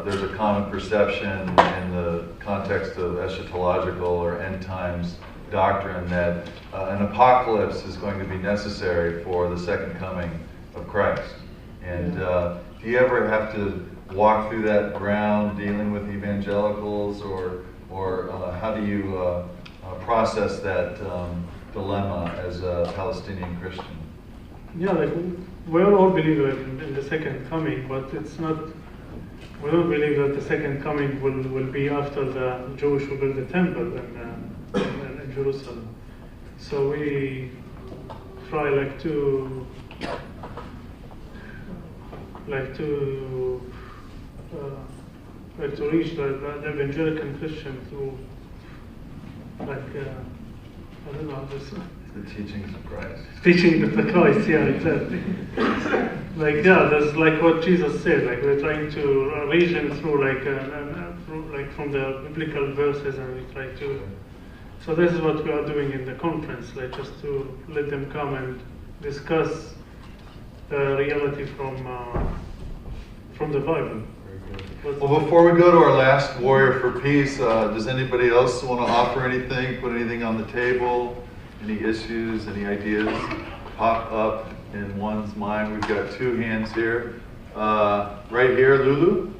there's a common perception in the context of eschatological or end times doctrine that an apocalypse is going to be necessary for the second coming of Christ. And do you ever have to walk through that ground dealing with evangelicals, or how do you process that dilemma as a Palestinian Christian?
Yeah, like we all believe in the second coming, but it's not. We don't believe that the second coming will be after the Jewish will build the temple in Jerusalem. So we try to reach the evangelical Christian through, like, I don't know, this.
The teachings of Christ.
Teaching of the Christ, yeah, exactly. Like, yeah, that's like what Jesus said. Like, we're trying to reason through, like from the biblical verses, and we try to. So this is what we are doing in the conference, like just to let them come and discuss the reality from the Bible.
Very Well, before we go to our last warrior for peace, does anybody else want to offer anything, put anything on the table? Any issues, any ideas pop up in one's mind? We've got two hands here. Right here, Lulu.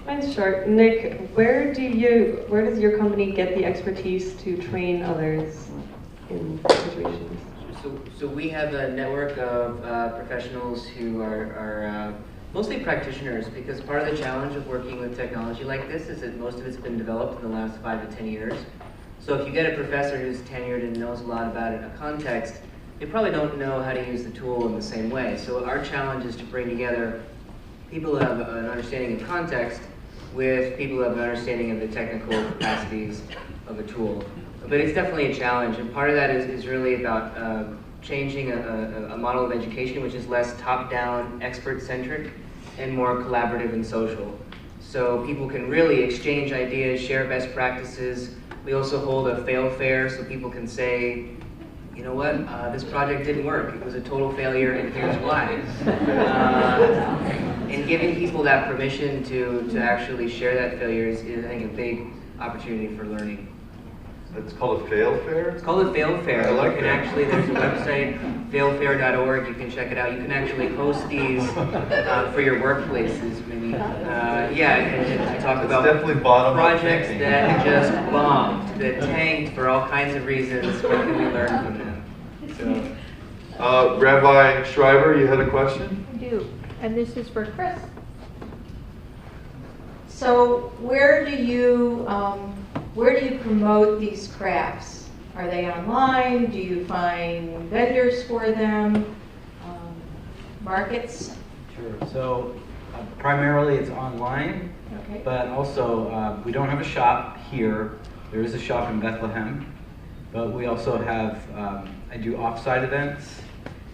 Mine's short. Nick, where does your company get the expertise to train others in situations?
So we have a network of professionals who are mostly practitioners, because part of the challenge of working with technology like this is that most of it's been developed in the last 5 to 10 years. So if you get a professor who's tenured and knows a lot about it in a context, they probably don't know how to use the tool in the same way. So our challenge is to bring together people who have an understanding of context with people who have an understanding of the technical capacities of a tool. But it's definitely a challenge, and part of that is really about changing a model of education which is less top-down, expert-centric, and more collaborative and social. So people can really exchange ideas, share best practices. We also hold a fail-fair so people can say, you know what, this project didn't work. It was a total failure, and here's why. And giving people that permission to actually share that failure is, I think, a big opportunity for learning.
It's called a fail fair?
It's called a fail fair.
I like
you can
that.
Actually, there's a website, failfair.org. You can check it out. You can actually post these for your workplaces, maybe. Yeah, and talk about
definitely bottom-up
projects
thinking.
that just bombed, that tanked for all kinds of reasons. What can we learn from them? So,
Rabbi Schreiber, you had a question?
I do, and this is for Chris. So where do you promote these crafts? Are they online? Do you find vendors for them? Markets?
Sure. So primarily it's online,
Okay.
but also we don't have a shop here. There is a shop in Bethlehem, but we also have, I do offsite events,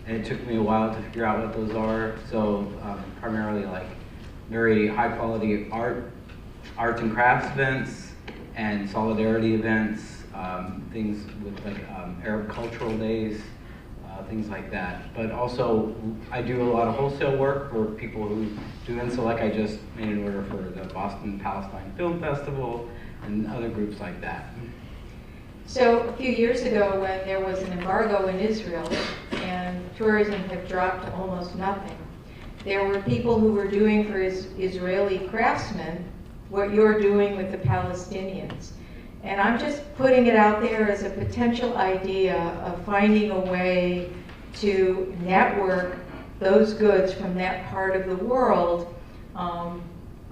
and it took me a while to figure out what those are. So primarily like very high quality art and crafts events and solidarity events, things with like Arab cultural days, things like that. But also I do a lot of wholesale work for people who do, and so like I just made an order for the Boston Palestine Film Festival and other groups like that.
So a few years ago, when there was an embargo in Israel and tourism had dropped to almost nothing, there were people who were doing for Israeli craftsmen what you're doing with the Palestinians. And I'm just putting it out there as a potential idea of finding a way to network those goods from that part of the world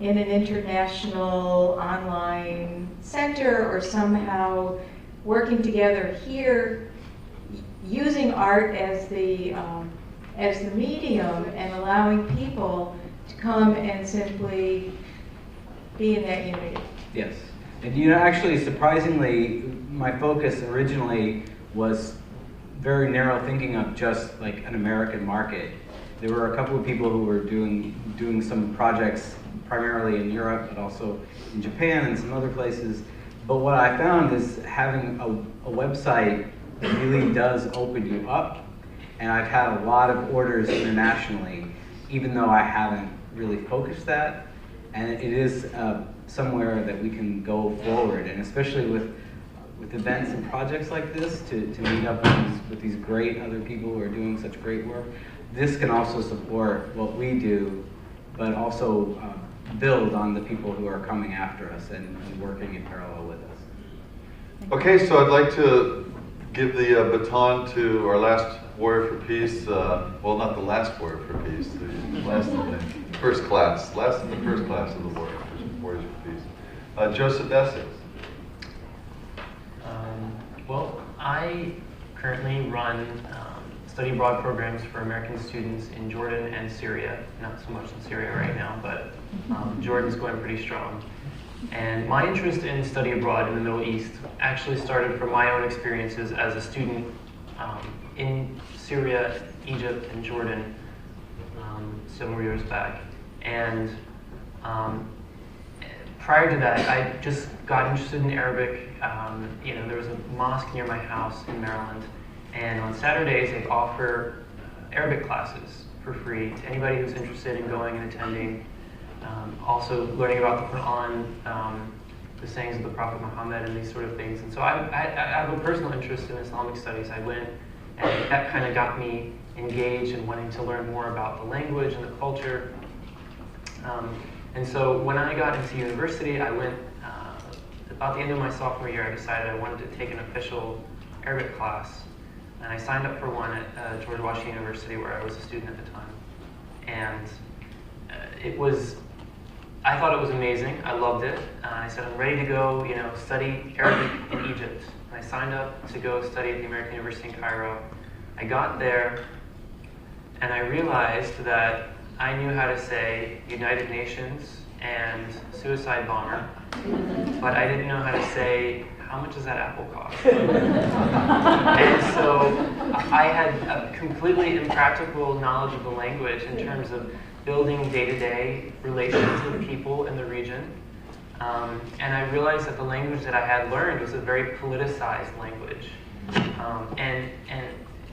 in an international online center, or somehow working together here, using art as the medium and allowing people to come and simply be in that unity.
Yes. And you know, actually, surprisingly, my focus originally was very narrow, thinking of just like an American market. There were a couple of people who were doing some projects primarily in Europe, but also in Japan and some other places. But what I found is having a website really does open you up. And I've had a lot of orders internationally, even though I haven't really focused that. And it is somewhere that we can go forward, and especially with events and projects like this, to meet up with these great other people who are doing such great work. This can also support what we do, but also build on the people who are coming after us and working in parallel with us.
Okay, so I'd like to give the baton to our last Warrior for Peace. Well, not the last Warrior for Peace, the last in the first class, last in the first class of the Warriors for Peace. Joseph Essex.
Well, I currently run study abroad programs for American students in Jordan and Syria. Not so much in Syria right now, but Jordan's going pretty strong. And my interest in study abroad in the Middle East actually started from my own experiences as a student in Syria, Egypt, and Jordan several years back. And prior to that, I just got interested in Arabic. There was a mosque near my house in Maryland, and on Saturdays they offer Arabic classes for free to anybody who's interested in going and attending. also learning about the Quran, the sayings of the Prophet Muhammad, and these sort of things. And so I have a personal interest in Islamic studies. I went, and that kind of got me engaged in wanting to learn more about the language and the culture. And so when I got into university, I went, about the end of my sophomore year, I decided I wanted to take an official Arabic class. And I signed up for one at George Washington University, where I was a student at the time. And I thought it was amazing. I loved it. I said, I'm ready to go, study Arabic in Egypt. And I signed up to go study at the American University in Cairo. I got there, and I realized that I knew how to say United Nations and suicide bomber, but I didn't know how to say, how much does that apple cost? And so I had a completely impractical knowledge of the language in terms of building day-to-day relations with people in the region. And I realized that the language that I had learned was a very politicized language. And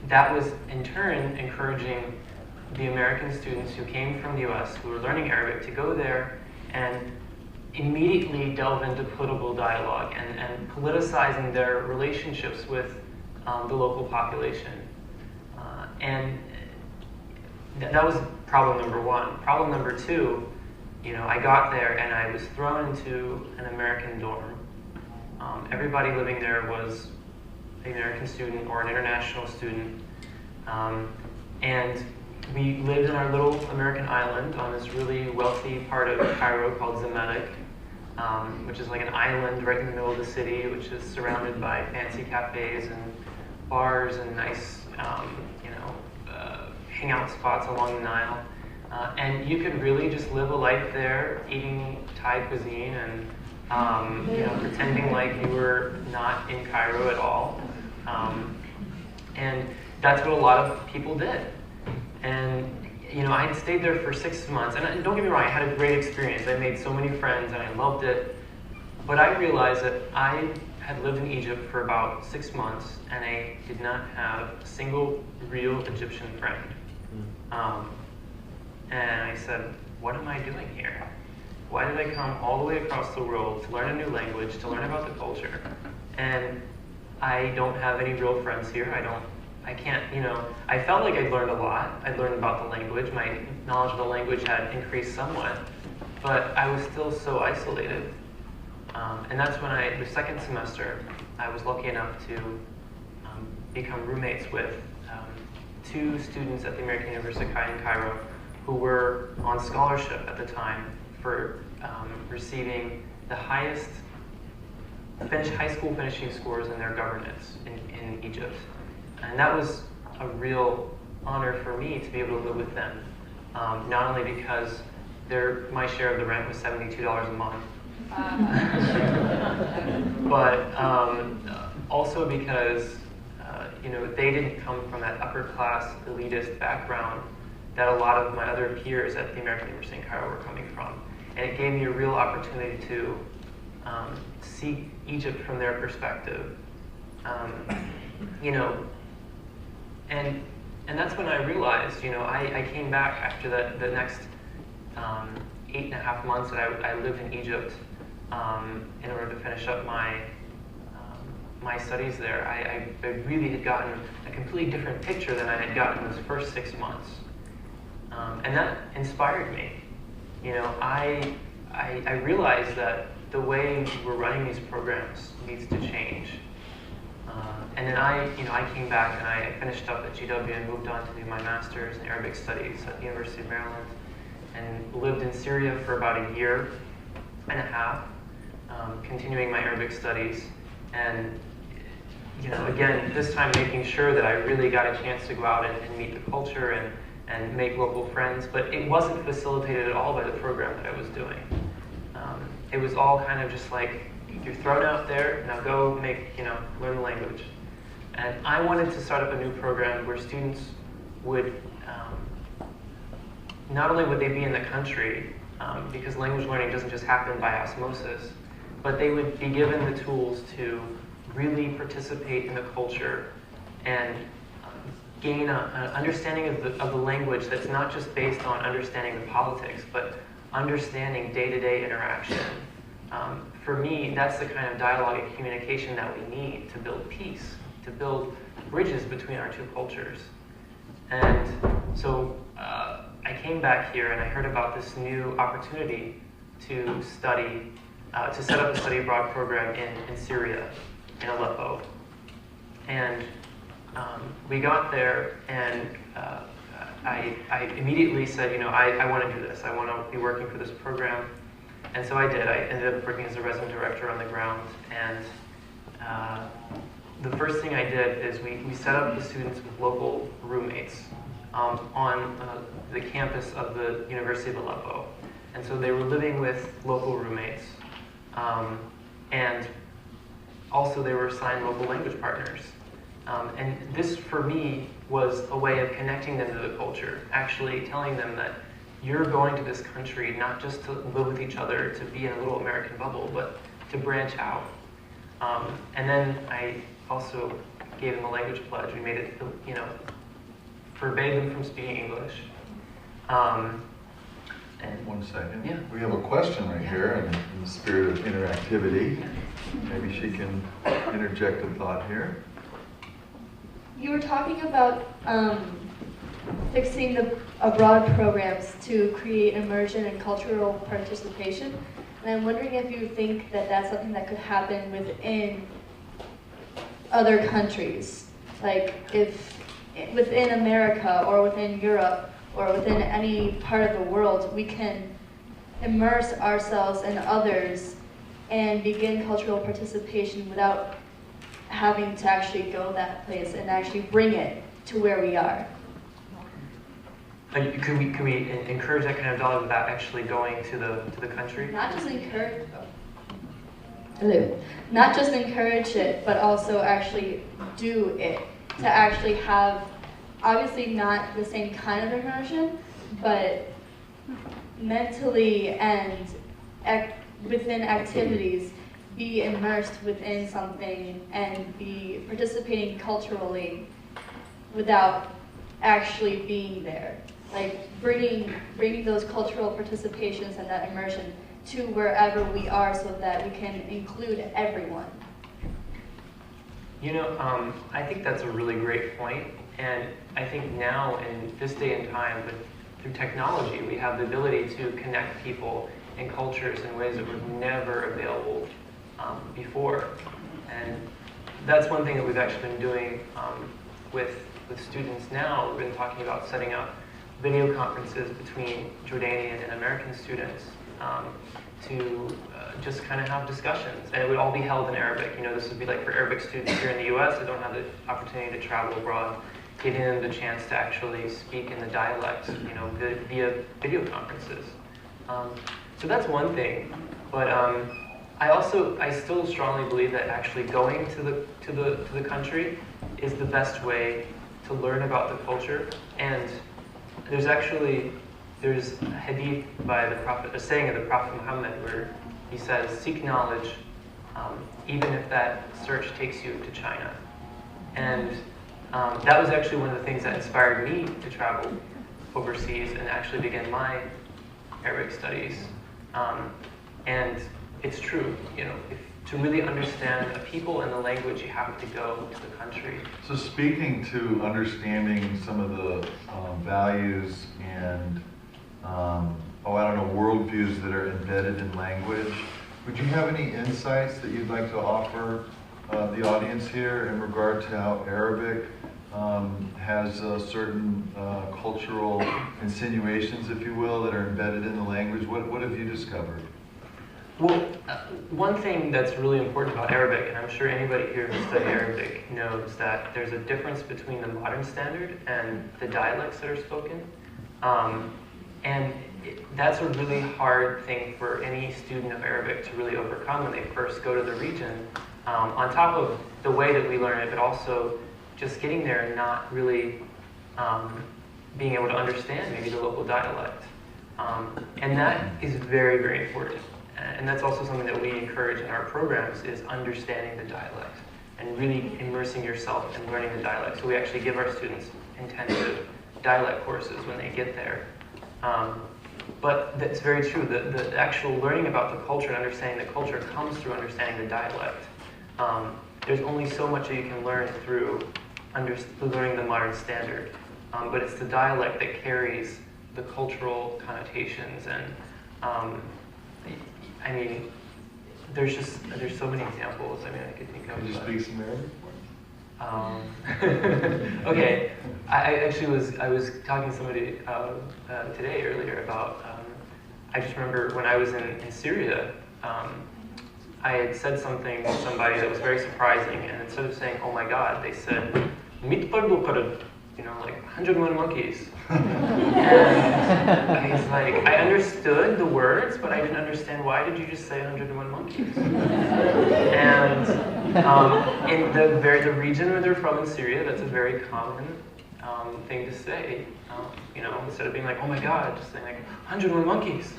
that was, in turn, encouraging the American students who came from the US, who were learning Arabic, to go there and immediately delve into political dialogue and politicizing their relationships with the local population. And that was problem number one. Problem number two, I got there and I was thrown into an American dorm. Everybody living there was an American student or an international student. And we lived in our little American island on this really wealthy part of Cairo called Zamalek, which is like an island right in the middle of the city, which is surrounded by fancy cafes and bars and nice, hangout spots along the Nile. And you could really just live a life there, eating Thai cuisine and pretending like you were not in Cairo at all. And that's what a lot of people did. And I had stayed there for 6 months, and don't get me wrong, I had a great experience. I made so many friends, and I loved it. But I realized that I had lived in Egypt for about 6 months, and I did not have a single real Egyptian friend. And I said, what am I doing here? Why did I come all the way across the world to learn a new language, to learn about the culture? And I don't have any real friends here. I can't, I felt like I'd learned a lot. I'd learned about the language. My knowledge of the language had increased somewhat, but I was still so isolated. And that's when the second semester, I was lucky enough to become roommates with 2 students at the American University in Cairo who were on scholarship at the time for receiving the highest high school finishing scores in their governance in Egypt. And that was a real honor for me to be able to live with them, not only because my share of the rent was $72 a month, but also because they didn't come from that upper class elitist background that a lot of my other peers at the American University in Cairo were coming from. And it gave me a real opportunity to see Egypt from their perspective. And that's when I realized, I came back after the next 8.5 months that I lived in Egypt in order to finish up my studies there. I really had gotten a completely different picture than I had gotten in those first 6 months. And that inspired me. I realized that the way we're running these programs needs to change. And then I came back and I finished up at GW and moved on to do my master's in Arabic studies at the University of Maryland, and lived in Syria for about 1.5 years, continuing my Arabic studies. And again, this time making sure that I really got a chance to go out and meet the culture and make local friends, but it wasn't facilitated at all by the program that I was doing. It was all kind of just like, you're thrown out there, now go learn the language. And I wanted to start up a new program where students would, not only would they be in the country, because language learning doesn't just happen by osmosis, but they would be given the tools to really participate in the culture and gain an understanding of the language that's not just based on understanding the politics, but understanding day-to-day interaction. For me, that's the kind of dialogue and communication that we need to build peace, to build bridges between our two cultures. And so I came back here and I heard about this new opportunity to study, to set up a study abroad program in Syria, in Aleppo. And we got there, and I immediately said, you know, I want to do this. I want to be working for this program. And so I did. I ended up working as a resident director on the ground. And the first thing I did is we set up the students with local roommates on the campus of the University of Aleppo. And so they were living with local roommates. And also they were assigned local language partners. And this, for me, was a way of connecting them to the culture, actually telling them that you're going to this country not just to live with each other, to be in a little American bubble, but to branch out. And then I also gave them a language pledge. We made it, you know, forbade them from speaking English.
And 1 second.
Yeah.
We have a question right here in the spirit of interactivity. Maybe she can interject a thought here.
You were talking about fixing the abroad programs to create immersion and cultural participation. And I'm wondering if you think that that's something that could happen within other countries. Like if within America or within Europe or within any part of the world, we can immerse ourselves in others and begin cultural participation without having to actually go that place and actually bring it to where we are.
Could we encourage that kind of dialogue without actually going to the country?
Not just encourage. Not just encourage it, but also actually do it. To actually have, obviously not the same kind of immersion, but mentally and within activities, be immersed within something and be participating culturally without actually being there. Like bringing those cultural participations and that immersion to wherever we are so that we can include everyone.
You know, I think that's a really great point. And I think now in this day and time, through technology, we have the ability to connect people and cultures in ways that were never available before. And that's one thing that we've actually been doing with students now. We've been talking about setting up video conferences between Jordanian and American students to just kind of have discussions. And it would all be held in Arabic. You know, this would be like for Arabic students here in the US that don't have the opportunity to travel abroad, giving them the chance to actually speak in the dialect, you know, via video conferences. So that's one thing. But I still strongly believe that actually going to the country is the best way to learn about the culture. And there's a hadith by the Prophet, a saying of the Prophet Muhammad, where he says, "Seek knowledge, even if that search takes you to China." And that was actually one of the things that inspired me to travel overseas and actually begin my Arabic studies. And it's true, you know, to really understand a people and the language, you have to go to the country.
So speaking to understanding some of the values and, worldviews that are embedded in language, would you have any insights that you'd like to offer the audience here in regard to how Arabic has certain cultural insinuations, if you will, that are embedded in the language? What have you discovered?
Well, one thing that's really important about Arabic, and I'm sure anybody here who studies Arabic knows that there's a difference between the modern standard and the dialects that are spoken. That's a really hard thing for any student of Arabic to really overcome when they first go to the region. On top of the way that we learn it, but also just getting there and not really being able to understand maybe the local dialect. And that is very, very important. And that's also something that we encourage in our programs, is understanding the dialect and really immersing yourself in learning the dialect. So we actually give our students intensive dialect courses when they get there. but that's very true. The actual learning about the culture and understanding the culture comes through understanding the dialect. There's only so much that you can learn through learning the modern standard, but it's the dialect that carries the cultural connotations. And I mean, there's so many examples. I mean, I could think of.
Can you speak some Arabic?
Okay, I was talking to somebody today earlier about. I just remember when I was in Syria. I had said something to somebody that was very surprising, and instead of saying, "Oh my God," they said, "Mit pardu," you know, like 101 monkeys. And I was like, I understood the words, but I didn't understand why did you just say 101 monkeys? And in the region where they're from in Syria, that's a very common thing to say. You know, instead of being like, "Oh my God," just saying like 101 monkeys.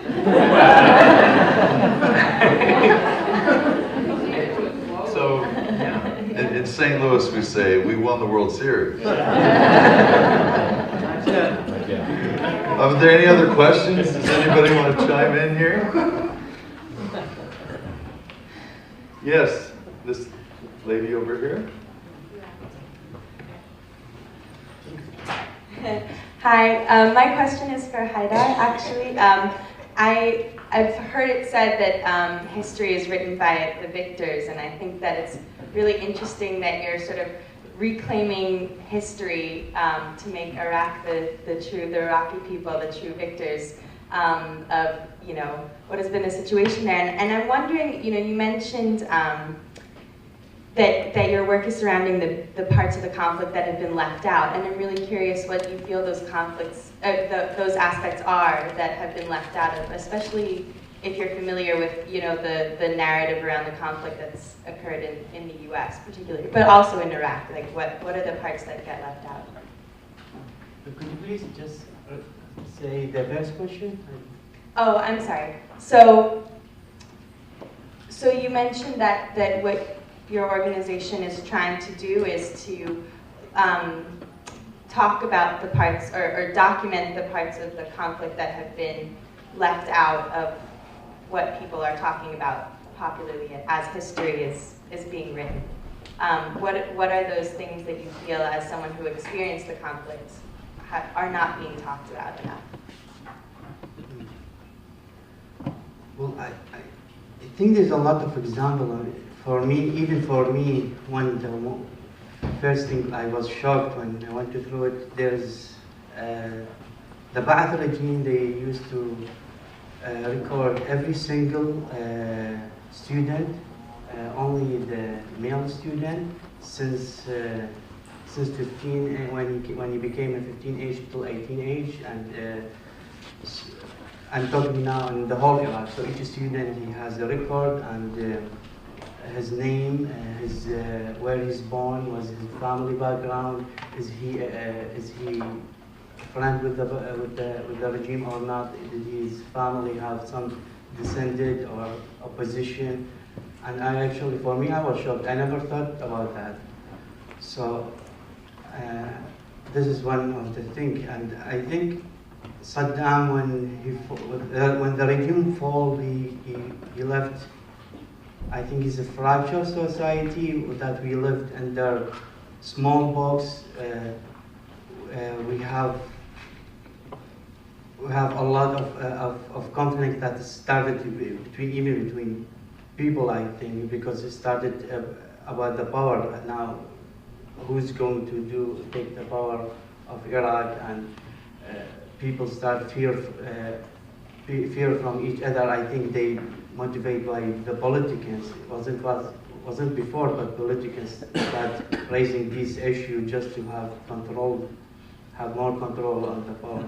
So, yeah.
In St. Louis, we say, "We won the World Series." Are there any other questions? Does anybody want to chime in here? Yes, this lady over here.
Hi, my question is for Haidar, actually. I've heard it said that history is written by the victors, and I think that it's really interesting that you're sort of reclaiming history to make Iraq the Iraqi people the true victors of, you know, what has been the situation there. And I'm wondering, you know, you mentioned that your work is surrounding the parts of the conflict that have been left out, and I'm really curious what you feel those conflicts, those aspects are that have been left out of, especially if you're familiar with, you know, the narrative around the conflict that's occurred in the U.S. particularly, but also in Iraq. Like, what are the parts that get left out?
Could you please just say the first question?
Oh, I'm sorry. So you mentioned that what your organization is trying to do is to talk about the parts or document the parts of the conflict that have been left out of what people are talking about popularly as history is being written. What are those things that you feel as someone who experienced the conflict are not being talked about enough?
Well, I think there's a lot of examples. For me, even for me, one the first thing I was shocked when I went through it. There's the Ba'ath regime. They used to record every single student, only the male student, since 15 when he became a 15 age till 18 age, and I'm talking now in the whole Iraq. So each student, he has a record and his name, his where he's born, was his family background, is he friend with the regime or not? Did his family have some descendant or opposition? And I actually, for me, I was shocked. I never thought about that. So this is one of the things, and I think Saddam, when the regime fall, he left. I think it's a fragile society that we lived under smallpox. We have a lot of conflict that started between people, I think, because it started about the power. Now, who's going to take the power of Iraq, and people start fear from each other. I think they motivated by the politicians. It wasn't before, but politicians start raising this issue just to have more control on the power.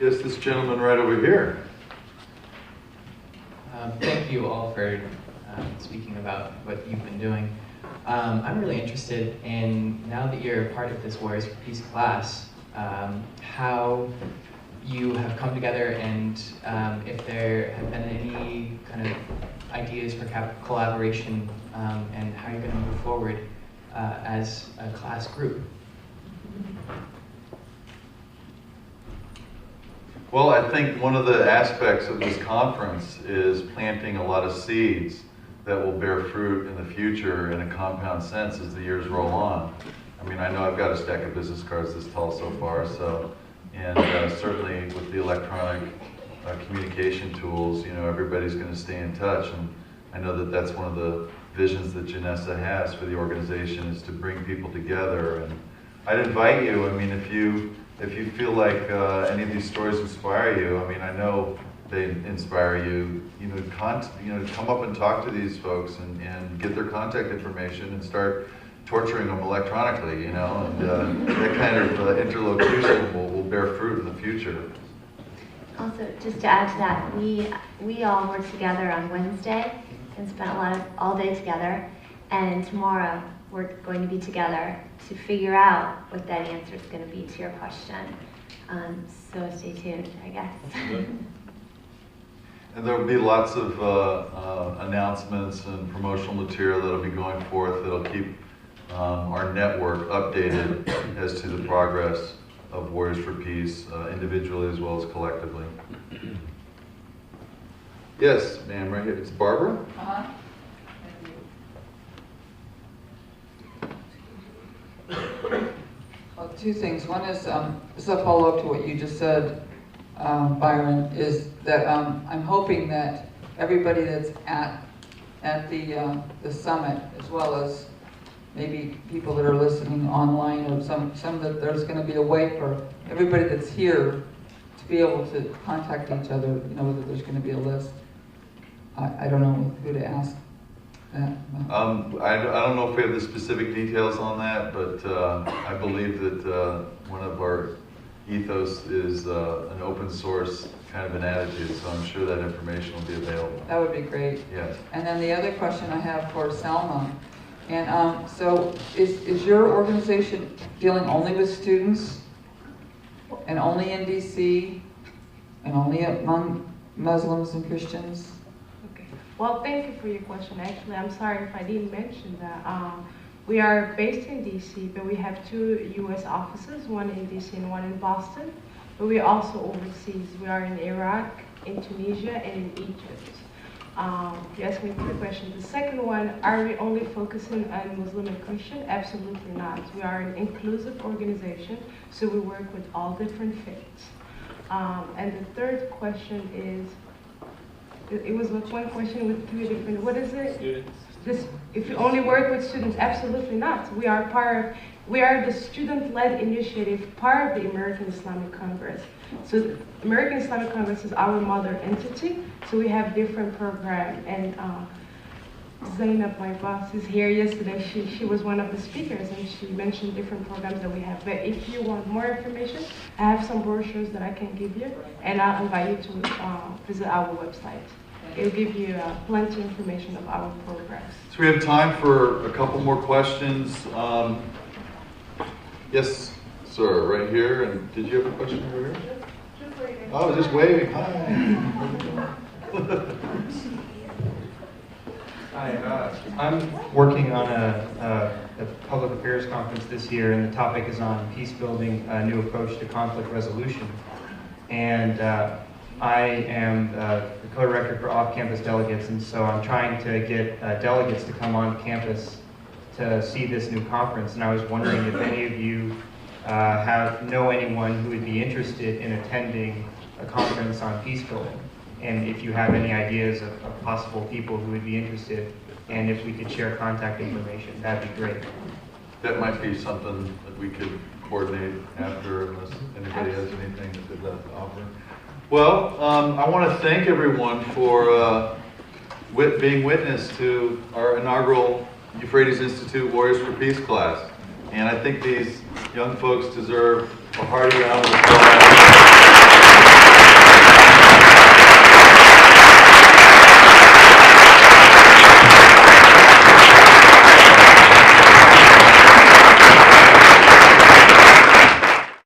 Yes, this gentleman right over here.
Thank you all for speaking about what you've been doing. I'm really interested in, now that you're part of this Warriors for Peace class, how you have come together, and if there have been any kind of ideas for collaboration, and how you're going to move forward as a class group.
Well, I think one of the aspects of this conference is planting a lot of seeds that will bear fruit in the future in a compound sense as the years roll on. I mean, I know I've got a stack of business cards this tall so far, and certainly with the electronic communication tools, you know, everybody's going to stay in touch, and I know that that's one of the visions that Janessa has for the organization, is to bring people together. And I'd invite you, I mean, if you feel like any of these stories inspire you, I mean, I know they inspire you, you know, come up and talk to these folks and get their contact information and start torturing them electronically, you know, and that kind of interlocution will bear fruit in the future.
Also, just to add to that, we all worked together on Wednesday and spent all day together, and tomorrow we're going to be together to figure out what that answer is going to be to your question. So stay tuned, I guess.
And there will be lots of announcements and promotional material that will be going forth that will keep our network updated as to the progress of Warriors for Peace, individually as well as collectively. Yes, ma'am, right here. It's Barbara.
Well, two things. One is a follow-up to what you just said, Byron, is that I'm hoping that everybody that's at the summit, as well as maybe people that are listening online, or some that there's going to be a way for everybody that's here to be able to contact each other. You know, whether there's going to be a list. I don't know who to ask that.
I don't know if we have the specific details on that, but I believe that one of our ethos is an open source kind of an attitude, so I'm sure that information will be available.
That would be great.
Yes.
And then the other question I have for Selma, and so is your organization dealing only with students, and only in DC, and only among Muslims and Christians?
Well, thank you for your question. Actually, I'm sorry if I didn't mention that. We are based in DC, but we have 2 U.S. offices, one in DC and one in Boston. But we're also overseas. We are in Iraq, in Tunisia, and in Egypt. You asked me 3 questions. The second one, are we only focusing on Muslim and Christian? Absolutely not. We are an inclusive organization, so we work with all different faiths. And the third question is, it was one question with 3 different, what is it? Students. If you only work with students, absolutely not. We are the student-led initiative, part of the American Islamic Congress. So the American Islamic Congress is our mother entity, so we have different programs. And Zainab, my boss, is here yesterday. She was one of the speakers, and she mentioned different programs that we have. But if you want more information, I have some brochures that I can give you, and I'll invite you to visit our website. It'll give you plenty of information of our programs.
So we have time for a couple more questions. Yes, sir, right here. And did you have a question over here? Oh, just waving. Hi.
Hi, I'm working on a public affairs conference this year, and the topic is on peace building, a new approach to conflict resolution. And I am the co-director for off-campus delegates, and so I'm trying to get delegates to come on campus to see this new conference. And I was wondering if any of you know anyone who would be interested in attending a conference on peace building. And if you have any ideas of possible people who would be interested, and if we could share contact information, that'd be great.
That might be something that we could coordinate after, unless anybody has anything that they'd like to offer. Well, I want to thank everyone for being witness to our inaugural Euphrates Institute Warriors for Peace class. And I think these young folks deserve a hearty round of applause.